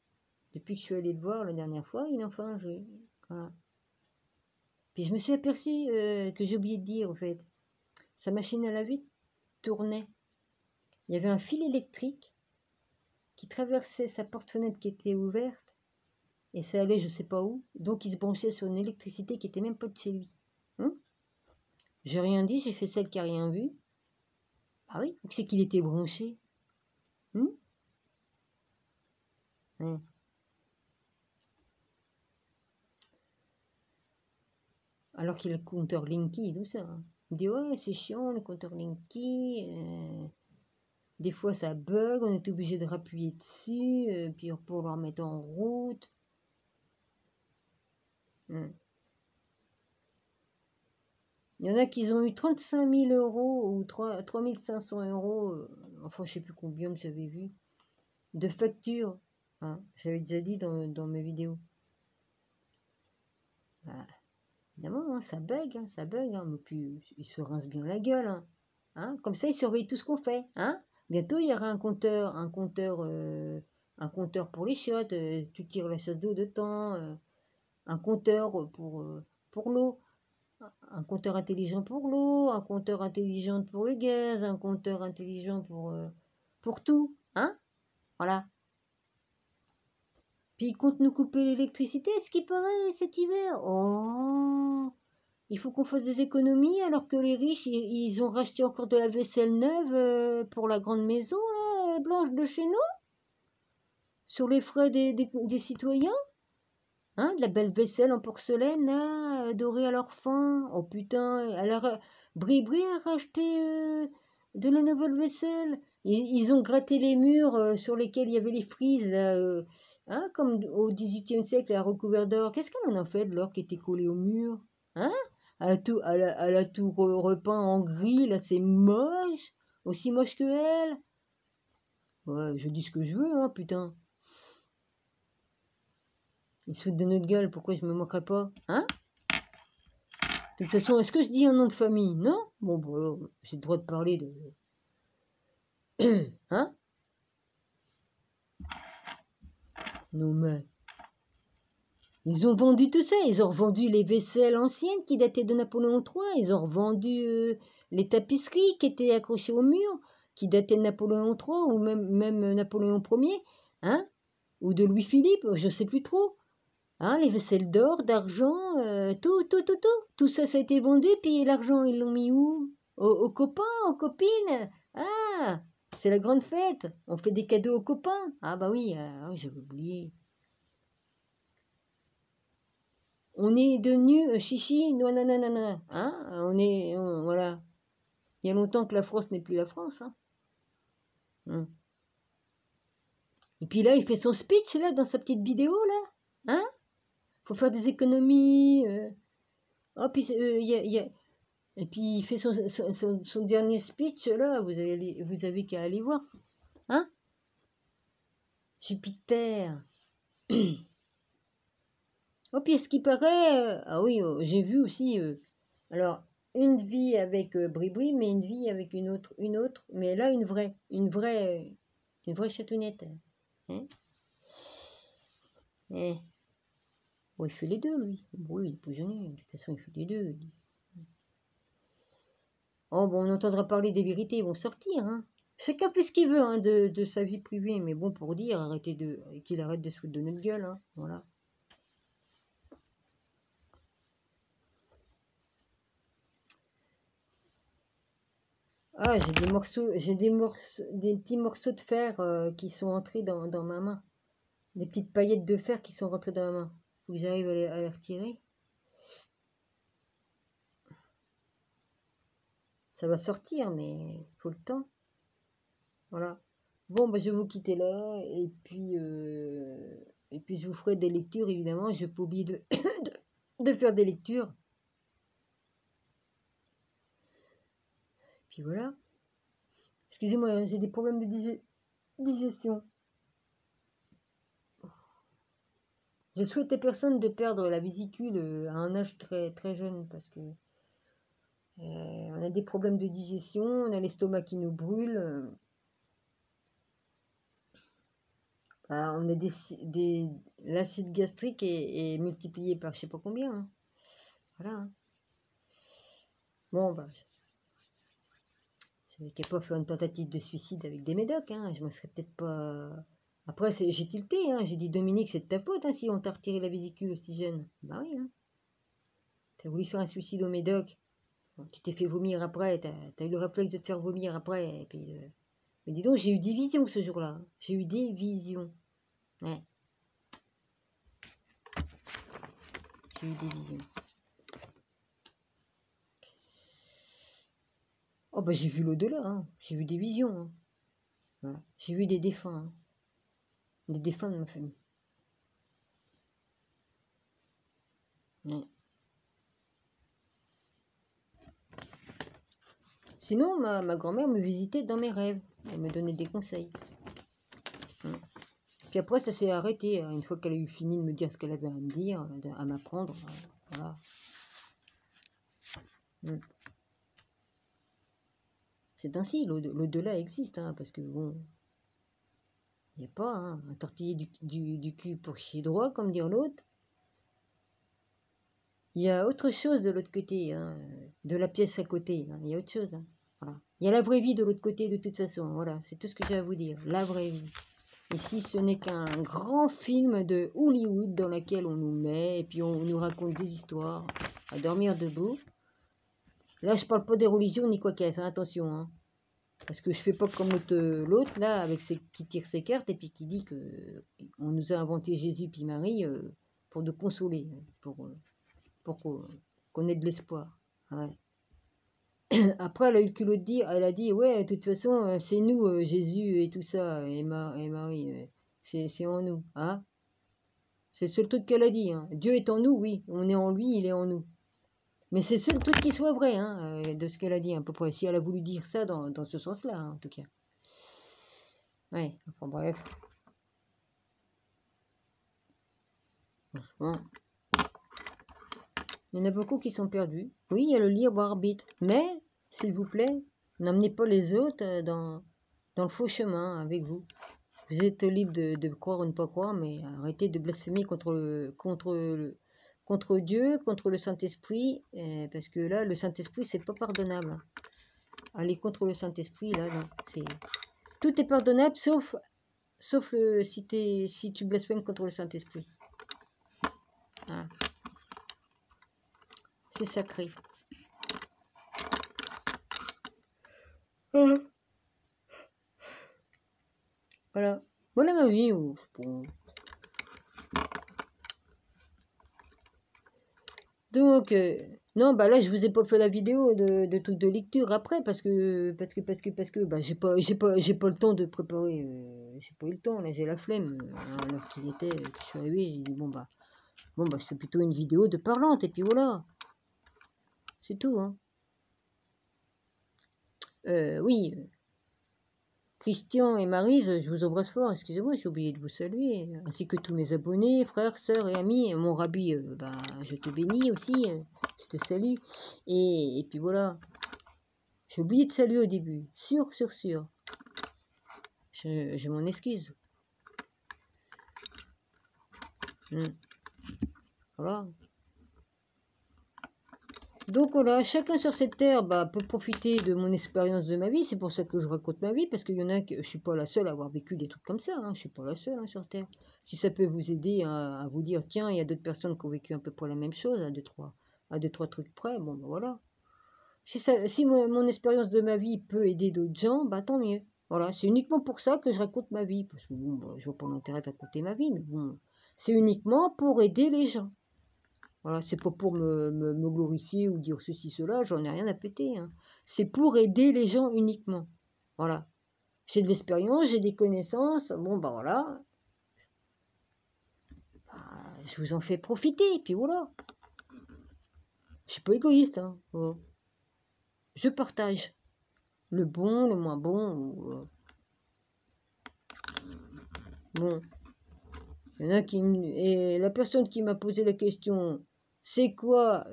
Depuis que je suis allée le voir la dernière fois, il en fait un jeu. Voilà. Puis je me suis aperçu que j'ai oublié de dire, en fait. Sa machine à laver tournait. Il y avait un fil électrique qui traversait sa porte-fenêtre qui était ouverte et ça allait je sais pas où. Donc il se branchait sur une électricité qui était même pas de chez lui. J'ai rien dit, j'ai fait celle qui a rien vu. Ah oui, où c'est qu'il était branché? Alors qu'il a le compteur Linky, tout ça. Il dit ouais, c'est chiant le compteur Linky. Des fois ça bug, on est obligé de rappuyer dessus, puis pour le remettre en route. Il y en a qui ont eu 35 000 euros ou 3 500 euros, enfin je sais plus combien que j'avais vu, de factures. Hein, j'avais déjà dit dans mes vidéos. Bah, évidemment, hein, ça bug, hein, mais puis ils se rincent bien la gueule. Hein, comme ça, ils surveillent tout ce qu'on fait. Hein. Bientôt, il y aura un compteur pour les chiottes, tu tires la chasse d'eau de temps, un compteur pour l'eau. Un compteur intelligent pour l'eau, un compteur intelligent pour le gaz, un compteur intelligent pour tout, hein? Voilà. Puis ils comptent nous couper l'électricité, ce qui paraît cet hiver. Oh, il faut qu'on fasse des économies alors que les riches, ils ont racheté encore de la vaisselle neuve pour la grande maison là, blanche de chez nous, sur les frais des citoyens. Hein, de la belle vaisselle en porcelaine, là, dorée à leur fin. Oh putain, Bri-Bri a racheté de la nouvelle vaisselle. Ils ont gratté les murs sur lesquels il y avait les frises, là, hein, comme au XVIIIe siècle, à recouvert d'or. Qu'est-ce qu'elle en a fait de l'or qui était collé au mur? Hein? À la tour repeint en gris, là, c'est moche. Aussi moche que elle. Ouais, je dis ce que je veux, hein, putain. Ils se foutent de notre gueule, pourquoi je me moquerais pas? Hein? De toute façon, est-ce que je dis un nom de famille? Non? Bon, bon, j'ai le droit de parler de... Hein? Non, mais... Ils ont vendu tout ça. Ils ont revendu les vaisselles anciennes qui dataient de Napoléon III. Ils ont revendu les tapisseries qui étaient accrochées au mur, qui dataient de Napoléon III ou même Napoléon Ier. Hein? Ou de Louis-Philippe, je ne sais plus trop. Hein, les vaisselles d'or, d'argent, tout. Tout ça, ça a été vendu, puis l'argent, ils l'ont mis où? Aux copains, aux copines? Ah, c'est la grande fête. On fait des cadeaux aux copains. Ah bah oui, j'avais oublié. On est devenus chichi, non, non, non, non, non. Hein, voilà. Il y a longtemps que la France n'est plus la France. Hein. Et puis là, il fait son speech, là, dans sa petite vidéo, là. Hein? Faut faire des économies. Oh, puis et puis il fait son dernier speech là, vous avez qu'à aller voir. Hein? Jupiter. Oh, puis ce qui paraît, ah oui, j'ai vu aussi, alors, une vie avec Bribri, mais une vie avec une autre, mais là, une vraie chatounette. Hein? Bon, il fait les deux, lui. Bon, il est plus gêné, de toute façon, il fait les deux. Oh, bon, on entendra parler des vérités, ils vont sortir, hein. Chacun fait ce qu'il veut, hein, de sa vie privée, mais bon, pour dire, qu'il arrête de se foutre de notre gueule, hein, voilà. Ah, j'ai des petits morceaux de fer qui sont entrés dans ma main. Des petites paillettes de fer qui sont rentrées dans ma main. Faut que j'arrive à les retirer. Ça va sortir, mais il faut le temps. Voilà. Bon, bah, je vais vous quitter là. Et puis je vous ferai des lectures, évidemment. Je vais pas oublier de faire des lectures. Puis voilà. Excusez-moi, hein, j'ai des problèmes de digestion. Je souhaite à personne de perdre la vésicule à un âge très, très jeune parce que on a des problèmes de digestion, on a l'estomac qui nous brûle. On a l'acide gastrique est multiplié par je sais pas combien, hein. Voilà, hein. Bon, bah, je n'ai pas fait une tentative de suicide avec des médocs, hein. Je me serais peut-être pas. Après, j'ai tilté, hein. J'ai dit Dominique, c'est de ta faute, hein, si on t'a retiré la vésicule aussi jeune. Bah oui, hein. T'as voulu faire un suicide au médoc. Bon, tu t'es fait vomir après, t'as eu le réflexe de te faire vomir après. Et puis, mais dis donc, j'ai eu des visions ce jour-là, hein. J'ai eu des visions. Ouais, j'ai eu des visions. Oh bah j'ai vu l'au-delà, hein. J'ai vu des visions, hein. Voilà. J'ai vu des défunts, hein. Des défunts de ma famille. Ouais. Sinon, ma grand-mère me visitait dans mes rêves. Elle me donnait des conseils. Ouais. Puis après, ça s'est arrêté, hein, une fois qu'elle a eu fini de me dire ce qu'elle avait à me dire, à m'apprendre. Voilà. Mm. C'est ainsi, l'au-delà existe, hein, parce que bon, il n'y a pas, hein, un tortiller du cul pour chier droit, comme dire l'autre. Il y a autre chose de l'autre côté, hein, de la pièce à côté, hein, il y a autre chose, hein. Voilà. Il y a la vraie vie de l'autre côté de toute façon, voilà, c'est tout ce que j'ai à vous dire, la vraie vie. Ici, ce n'est qu'un grand film de Hollywood dans lequel on nous met et puis on nous raconte des histoires à dormir debout. Là, je parle pas des religions ni quoi qu'est-ce, hein, attention, hein. Parce que je fais pas comme l'autre, là, avec qui tire ses cartes et puis qui dit que on nous a inventé Jésus puis Marie pour nous consoler, pour qu'on ait de l'espoir. Ouais. Après, elle a eu le culot de dire, elle a dit, ouais, de toute façon, c'est nous, Jésus et tout ça, et Marie, c'est en nous, hein. C'est le seul truc qu'elle a dit, hein. Dieu est en nous, oui, on est en lui, il est en nous. Mais c'est le seul truc qui soit vrai, hein, de ce qu'elle a dit, à peu près. Si elle a voulu dire ça dans ce sens-là, hein, en tout cas. Ouais, enfin bref. Bon. Il y en a beaucoup qui sont perdus. Oui, il y a le libre arbitre. Mais, s'il vous plaît, n'emmenez pas les autres dans le faux chemin avec vous. Vous êtes libre de croire ou ne pas croire, mais arrêtez de blasphémer contre Dieu, contre le Saint-Esprit, parce que là, le Saint-Esprit, c'est pas pardonnable. Aller contre le Saint-Esprit, là, non. Tout est pardonnable, sauf si tu blasphèmes contre le Saint-Esprit. Voilà. C'est sacré. Voilà. Voilà ma vie. Bon. Donc, non, bah là, je vous ai pas fait la vidéo de truc de lecture après parce que bah, j'ai pas le temps de préparer. J'ai pas eu le temps, là, j'ai la flemme. Alors qu'il était, que je suis arrivé, j'ai dit bon, bah, je fais plutôt une vidéo de parlante et puis voilà. C'est tout, hein. Oui. Christian et Maryse, je vous embrasse fort, excusez-moi, j'ai oublié de vous saluer, ainsi que tous mes abonnés, frères, sœurs et amis. Mon rabbi, je te bénis aussi, je te salue. Et puis voilà, j'ai oublié de saluer au début, sûr. Je m'en excuse. Voilà. Donc voilà, chacun sur cette terre peut profiter de mon expérience de ma vie. C'est pour ça que je raconte ma vie, parce qu'il y en a que je suis pas la seule à avoir vécu des trucs comme ça. Hein. Je suis pas la seule hein, sur terre. Si ça peut vous aider à vous dire, tiens, il y a d'autres personnes qui ont vécu à peu près la même chose, à deux, trois trucs près, bon ben voilà. Si mon expérience de ma vie peut aider d'autres gens, tant mieux. Voilà, c'est uniquement pour ça que je raconte ma vie. Parce que bon, je vois pas l'intérêt de raconter ma vie, mais bon, c'est uniquement pour aider les gens. Voilà, c'est pas pour me glorifier ou dire ceci, cela, j'en ai rien à péter. Hein. C'est pour aider les gens uniquement. Voilà. J'ai de l'expérience, j'ai des connaissances, bon voilà. Je vous en fais profiter, puis voilà. Je suis pas égoïste, hein. Voilà. Je partage. Le bon, le moins bon. Bon. Il y en a qui et la personne qui m'a posé la question, c'est quoi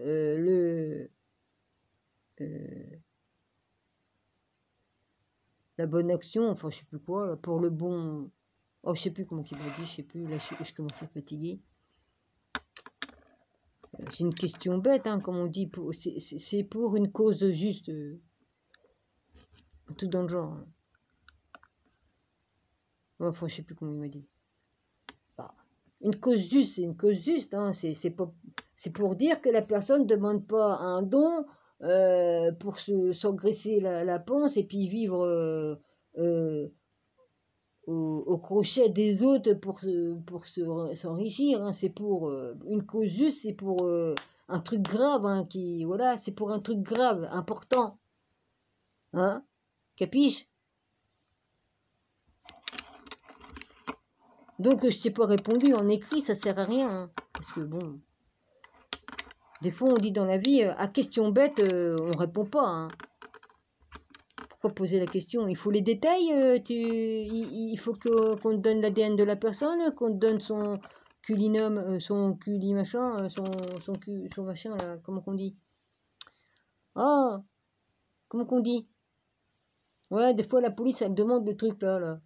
la bonne action, enfin je sais plus quoi, là, pour le bon... Oh, je sais plus comment il m'a dit, je sais plus, là je commence à fatiguer. C'est une question bête, hein, comme on dit, c'est pour une cause juste, tout dans le genre. Hein. Enfin, je sais plus comment il m'a dit. Bah, une cause juste, c'est une cause juste, hein, c'est pour dire que la personne ne demande pas un don pour s'engraisser la panse et puis vivre au crochet des autres pour s'enrichir. Hein. C'est pour une cause juste, c'est pour un truc grave, hein, voilà, c'est pour un truc grave, important. Hein? Capiche? Donc, je t'ai pas répondu en écrit, ça sert à rien. Hein, parce que bon, des fois, on dit dans la vie, à question bête, on répond pas. Hein. Pourquoi poser la question? Il faut les détails, il faut qu'on te donne l'ADN de la personne, qu'on te donne son culinum, son culi machin, son machin, là, comment qu'on dit? Ah, comment qu'on dit? Ouais, des fois, la police, elle demande le truc, là.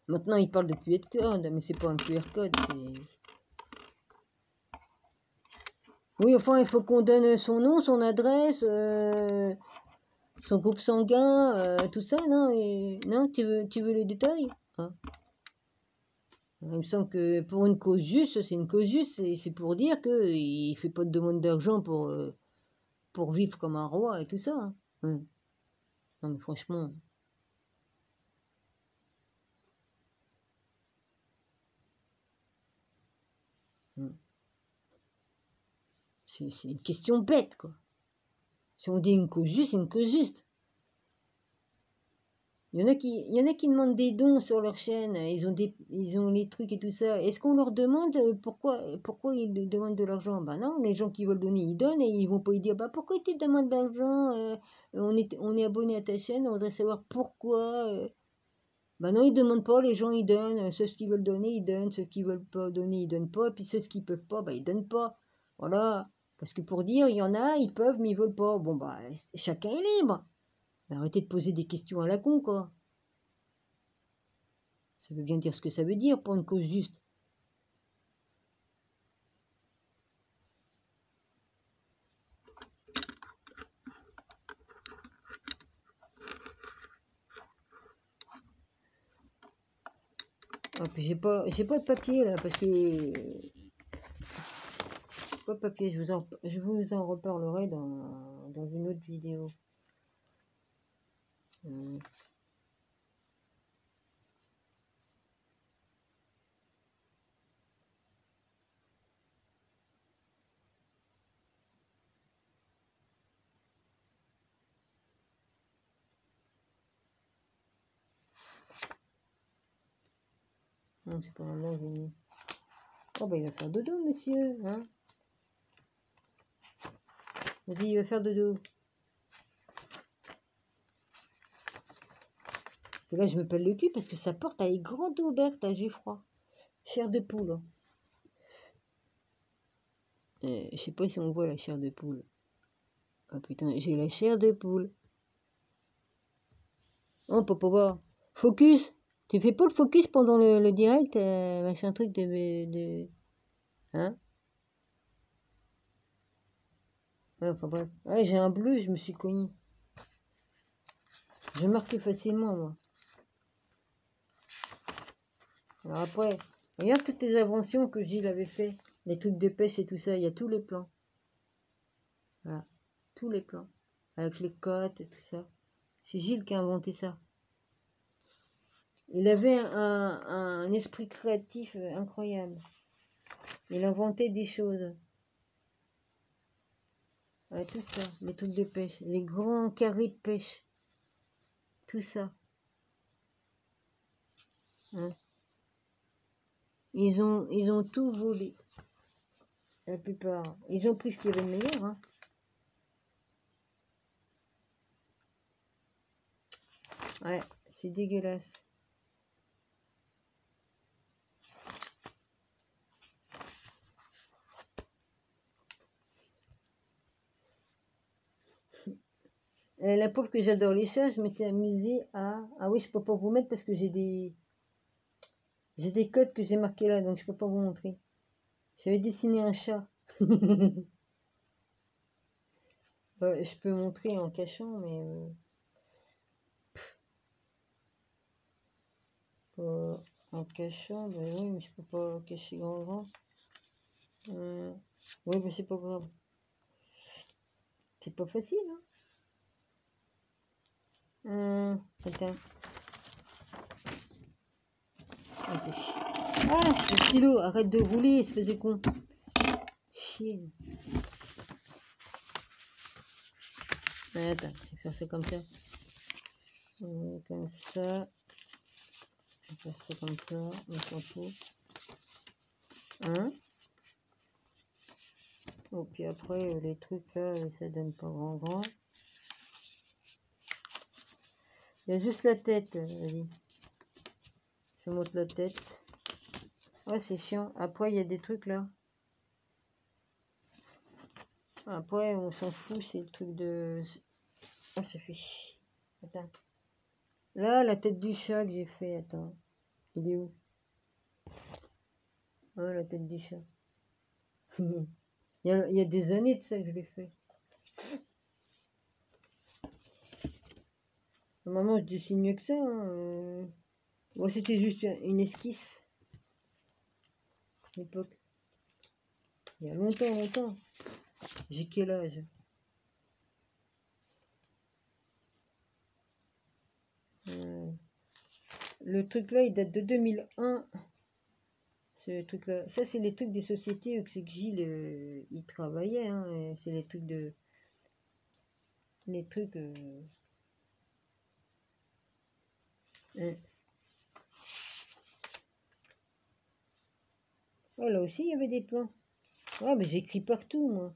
Maintenant, ils parlent de QR code, mais c'est pas un QR code, c'est... Oui, enfin, il faut qu'on donne son nom, son adresse, son groupe sanguin, tout ça, non? Non, tu veux les détails? Hein? Il me semble que pour une cause juste, c'est une cause juste, c'est pour dire qu'il ne fait pas de demande d'argent pour vivre comme un roi et tout ça. Hein. Ouais. Non, mais franchement... C'est une question bête, quoi. Si on dit une cause juste, c'est une cause juste. Il y en a qui demandent des dons sur leur chaîne, ils ont les trucs et tout ça. Est-ce qu'on leur demande pourquoi ils demandent de l'argent? Ben non, les gens qui veulent donner, ils donnent et ils vont pas y dire, pourquoi tu te demandes d'argent? On est abonné à ta chaîne, on voudrait savoir pourquoi. Ben non, ils demandent pas, les gens ils donnent. Ceux qui veulent donner, ils donnent. Ceux qui veulent pas donner, ils donnent pas. Et puis ceux qui peuvent pas, ils donnent pas. Voilà. Parce que pour dire, il y en a, ils peuvent, mais ils veulent pas. Bon, chacun est libre. Mais arrêtez de poser des questions à la con, quoi. Ça veut bien dire ce que ça veut dire pour une cause juste. Ah, puis j'ai pas de papier là parce que pas de papier. Je vous en reparlerai dans une autre vidéo. Non, c'est pas là, j'ai mis. Oh il va faire dodo, monsieur, hein. Vas-y, il va faire dodo. Et là, je me pèle le cul parce que sa porte, elle est grande ouverte, là, j'ai froid. Chair de poule. Je sais pas si on voit la chair de poule. Ah putain, j'ai la chair de poule. Oh, papa, focus. Tu fais pas le focus pendant le direct, machin truc de... Hein? Ouais, enfin bref. Ouais, j'ai un bleu, je me suis cogné. Je marque facilement, moi. Alors après, regarde toutes les inventions que Gilles avait fait. Les trucs de pêche et tout ça, il y a tous les plans. Voilà, tous les plans. Avec les côtes et tout ça. C'est Gilles qui a inventé ça. Il avait un esprit créatif incroyable. Il inventait des choses. Ouais, tout ça, les trucs de pêche, les grands carrés de pêche. Tout ça. Hein. Ils ont tout volé. La plupart. Ils ont pris ce qu'il y avait de meilleur. Hein. Ouais, c'est dégueulasse. La pauvre que j'adore les chats, je m'étais amusée à... Ah oui, je peux pas vous mettre parce que j'ai des codes que j'ai marqués là, donc je peux pas vous montrer. J'avais dessiné un chat. Ouais, je peux montrer en cachant, mais... en cachant, ben oui, mais je peux pas cacher grand. Oui, mais c'est pas grave. C'est pas facile, hein. Attends. Ah, c'est chiant. Ah, le stylo, arrête de rouler, espèce de con. Chier. Attends, je vais faire ça comme ça. Comme ça. Je vais faire ça comme ça, on s'en fout. Hein? Oh, puis après, les trucs là, ça donne pas grand. Il y a juste la tête, vas-y. Je monte la tête. Ouais, c'est chiant. Après, il y a des trucs là. Après, on s'en fout, c'est le truc de... Oh, ça fait chier. Attends. Là, la tête du chat que j'ai fait, attends. Il est où? Oh, la tête du chat. Il y a des années de ça que je l'ai fait. Normalement, je dessine mieux que ça. Hein. Moi, c'était juste une esquisse. À l'époque. Il y a longtemps. J'ai quel âge? Le truc là, il date de 2001. Ce truc là. Ça, c'est les trucs des sociétés où c'est que Gilles, il travaillait. Hein, c'est les trucs de... Les trucs... Oh, là aussi, il y avait des plans. Ouais, mais j'écris partout, moi.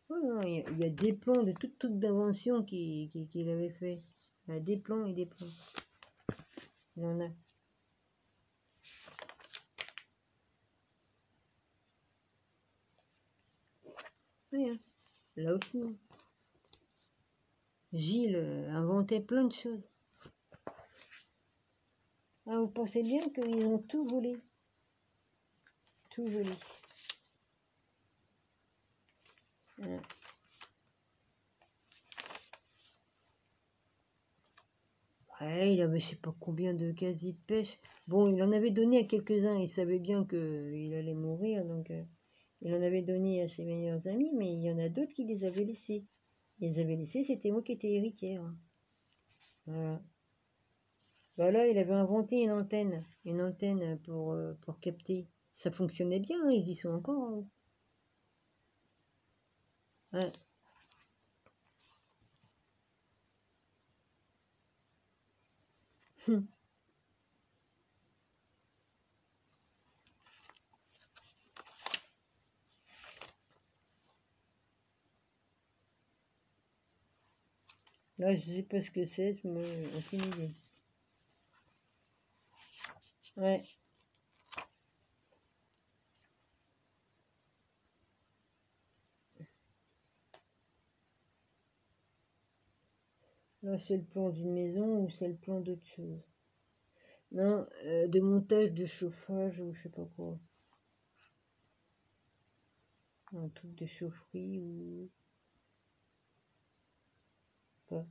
Oh, il y a des plans de toutes d'invention qu'il avait fait. Il y a des plans et des plans. Il y en a. Oui, hein. Là aussi. Hein. Gilles inventait plein de choses. Ah, vous pensez bien qu'ils ont tout volé. Tout volé. Ouais. Ouais, il avait je sais pas combien de casiers de pêche. Bon, il en avait donné à quelques-uns. Il savait bien qu'il allait mourir. Donc, il en avait donné à ses meilleurs amis. Mais il y en a d'autres qui les avaient laissés. Ils les avaient laissés, c'était moi qui étais héritière. Hein. Voilà. Bah là, il avait inventé une antenne pour capter. Ça fonctionnait bien, hein, ils y sont encore. Hein. Ouais. Là, je sais pas ce que c'est, je me aucune idée. Ouais. Là, c'est le plan d'une maison ou c'est le plan d'autre chose. Non, de montage de chauffage ou je sais pas quoi. un truc de chaufferie ou pas.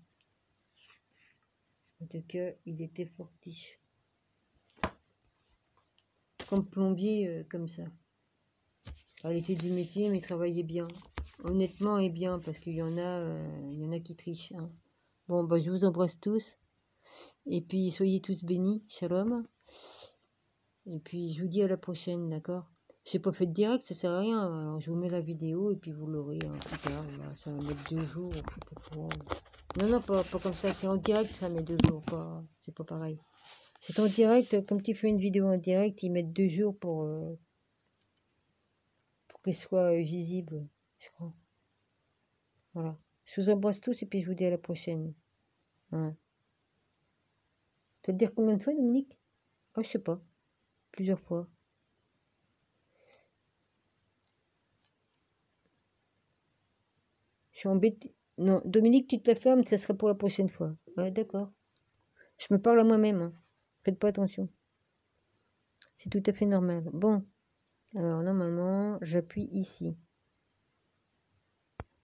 En tout cas, il était fortiche. Comme plombier, comme ça. Alors, il était du métier, mais il travaillait bien. Honnêtement et bien, parce qu'il y en a qui trichent. Hein. Bon, bah, je vous embrasse tous. Et puis, soyez tous bénis. Shalom. Et puis, je vous dis à la prochaine, d'accord? J'ai pas fait de direct, ça sert à rien. Alors, je vous mets la vidéo et puis vous l'aurez hein, plus tard. Voilà, ça va mettre 2 jours. Je sais pas trop. Non, non, pas comme ça. C'est en direct, ça met 2 jours. C'est pas pareil. C'est en direct. Comme tu fais une vidéo en direct, ils mettent 2 jours pour qu'elle soit visible, je crois. Voilà. Je vous embrasse tous et puis je vous dis à la prochaine. Voilà. Tu vas te dire combien de fois, Dominique? Ah, je sais pas. Plusieurs fois. Je suis embêtée. Non, Dominique, tu te la fermes, ça sera pour la prochaine fois. Ouais, d'accord. Je me parle à moi-même. Hein. Faites pas attention. C'est tout à fait normal. Bon. Alors, normalement, j'appuie ici.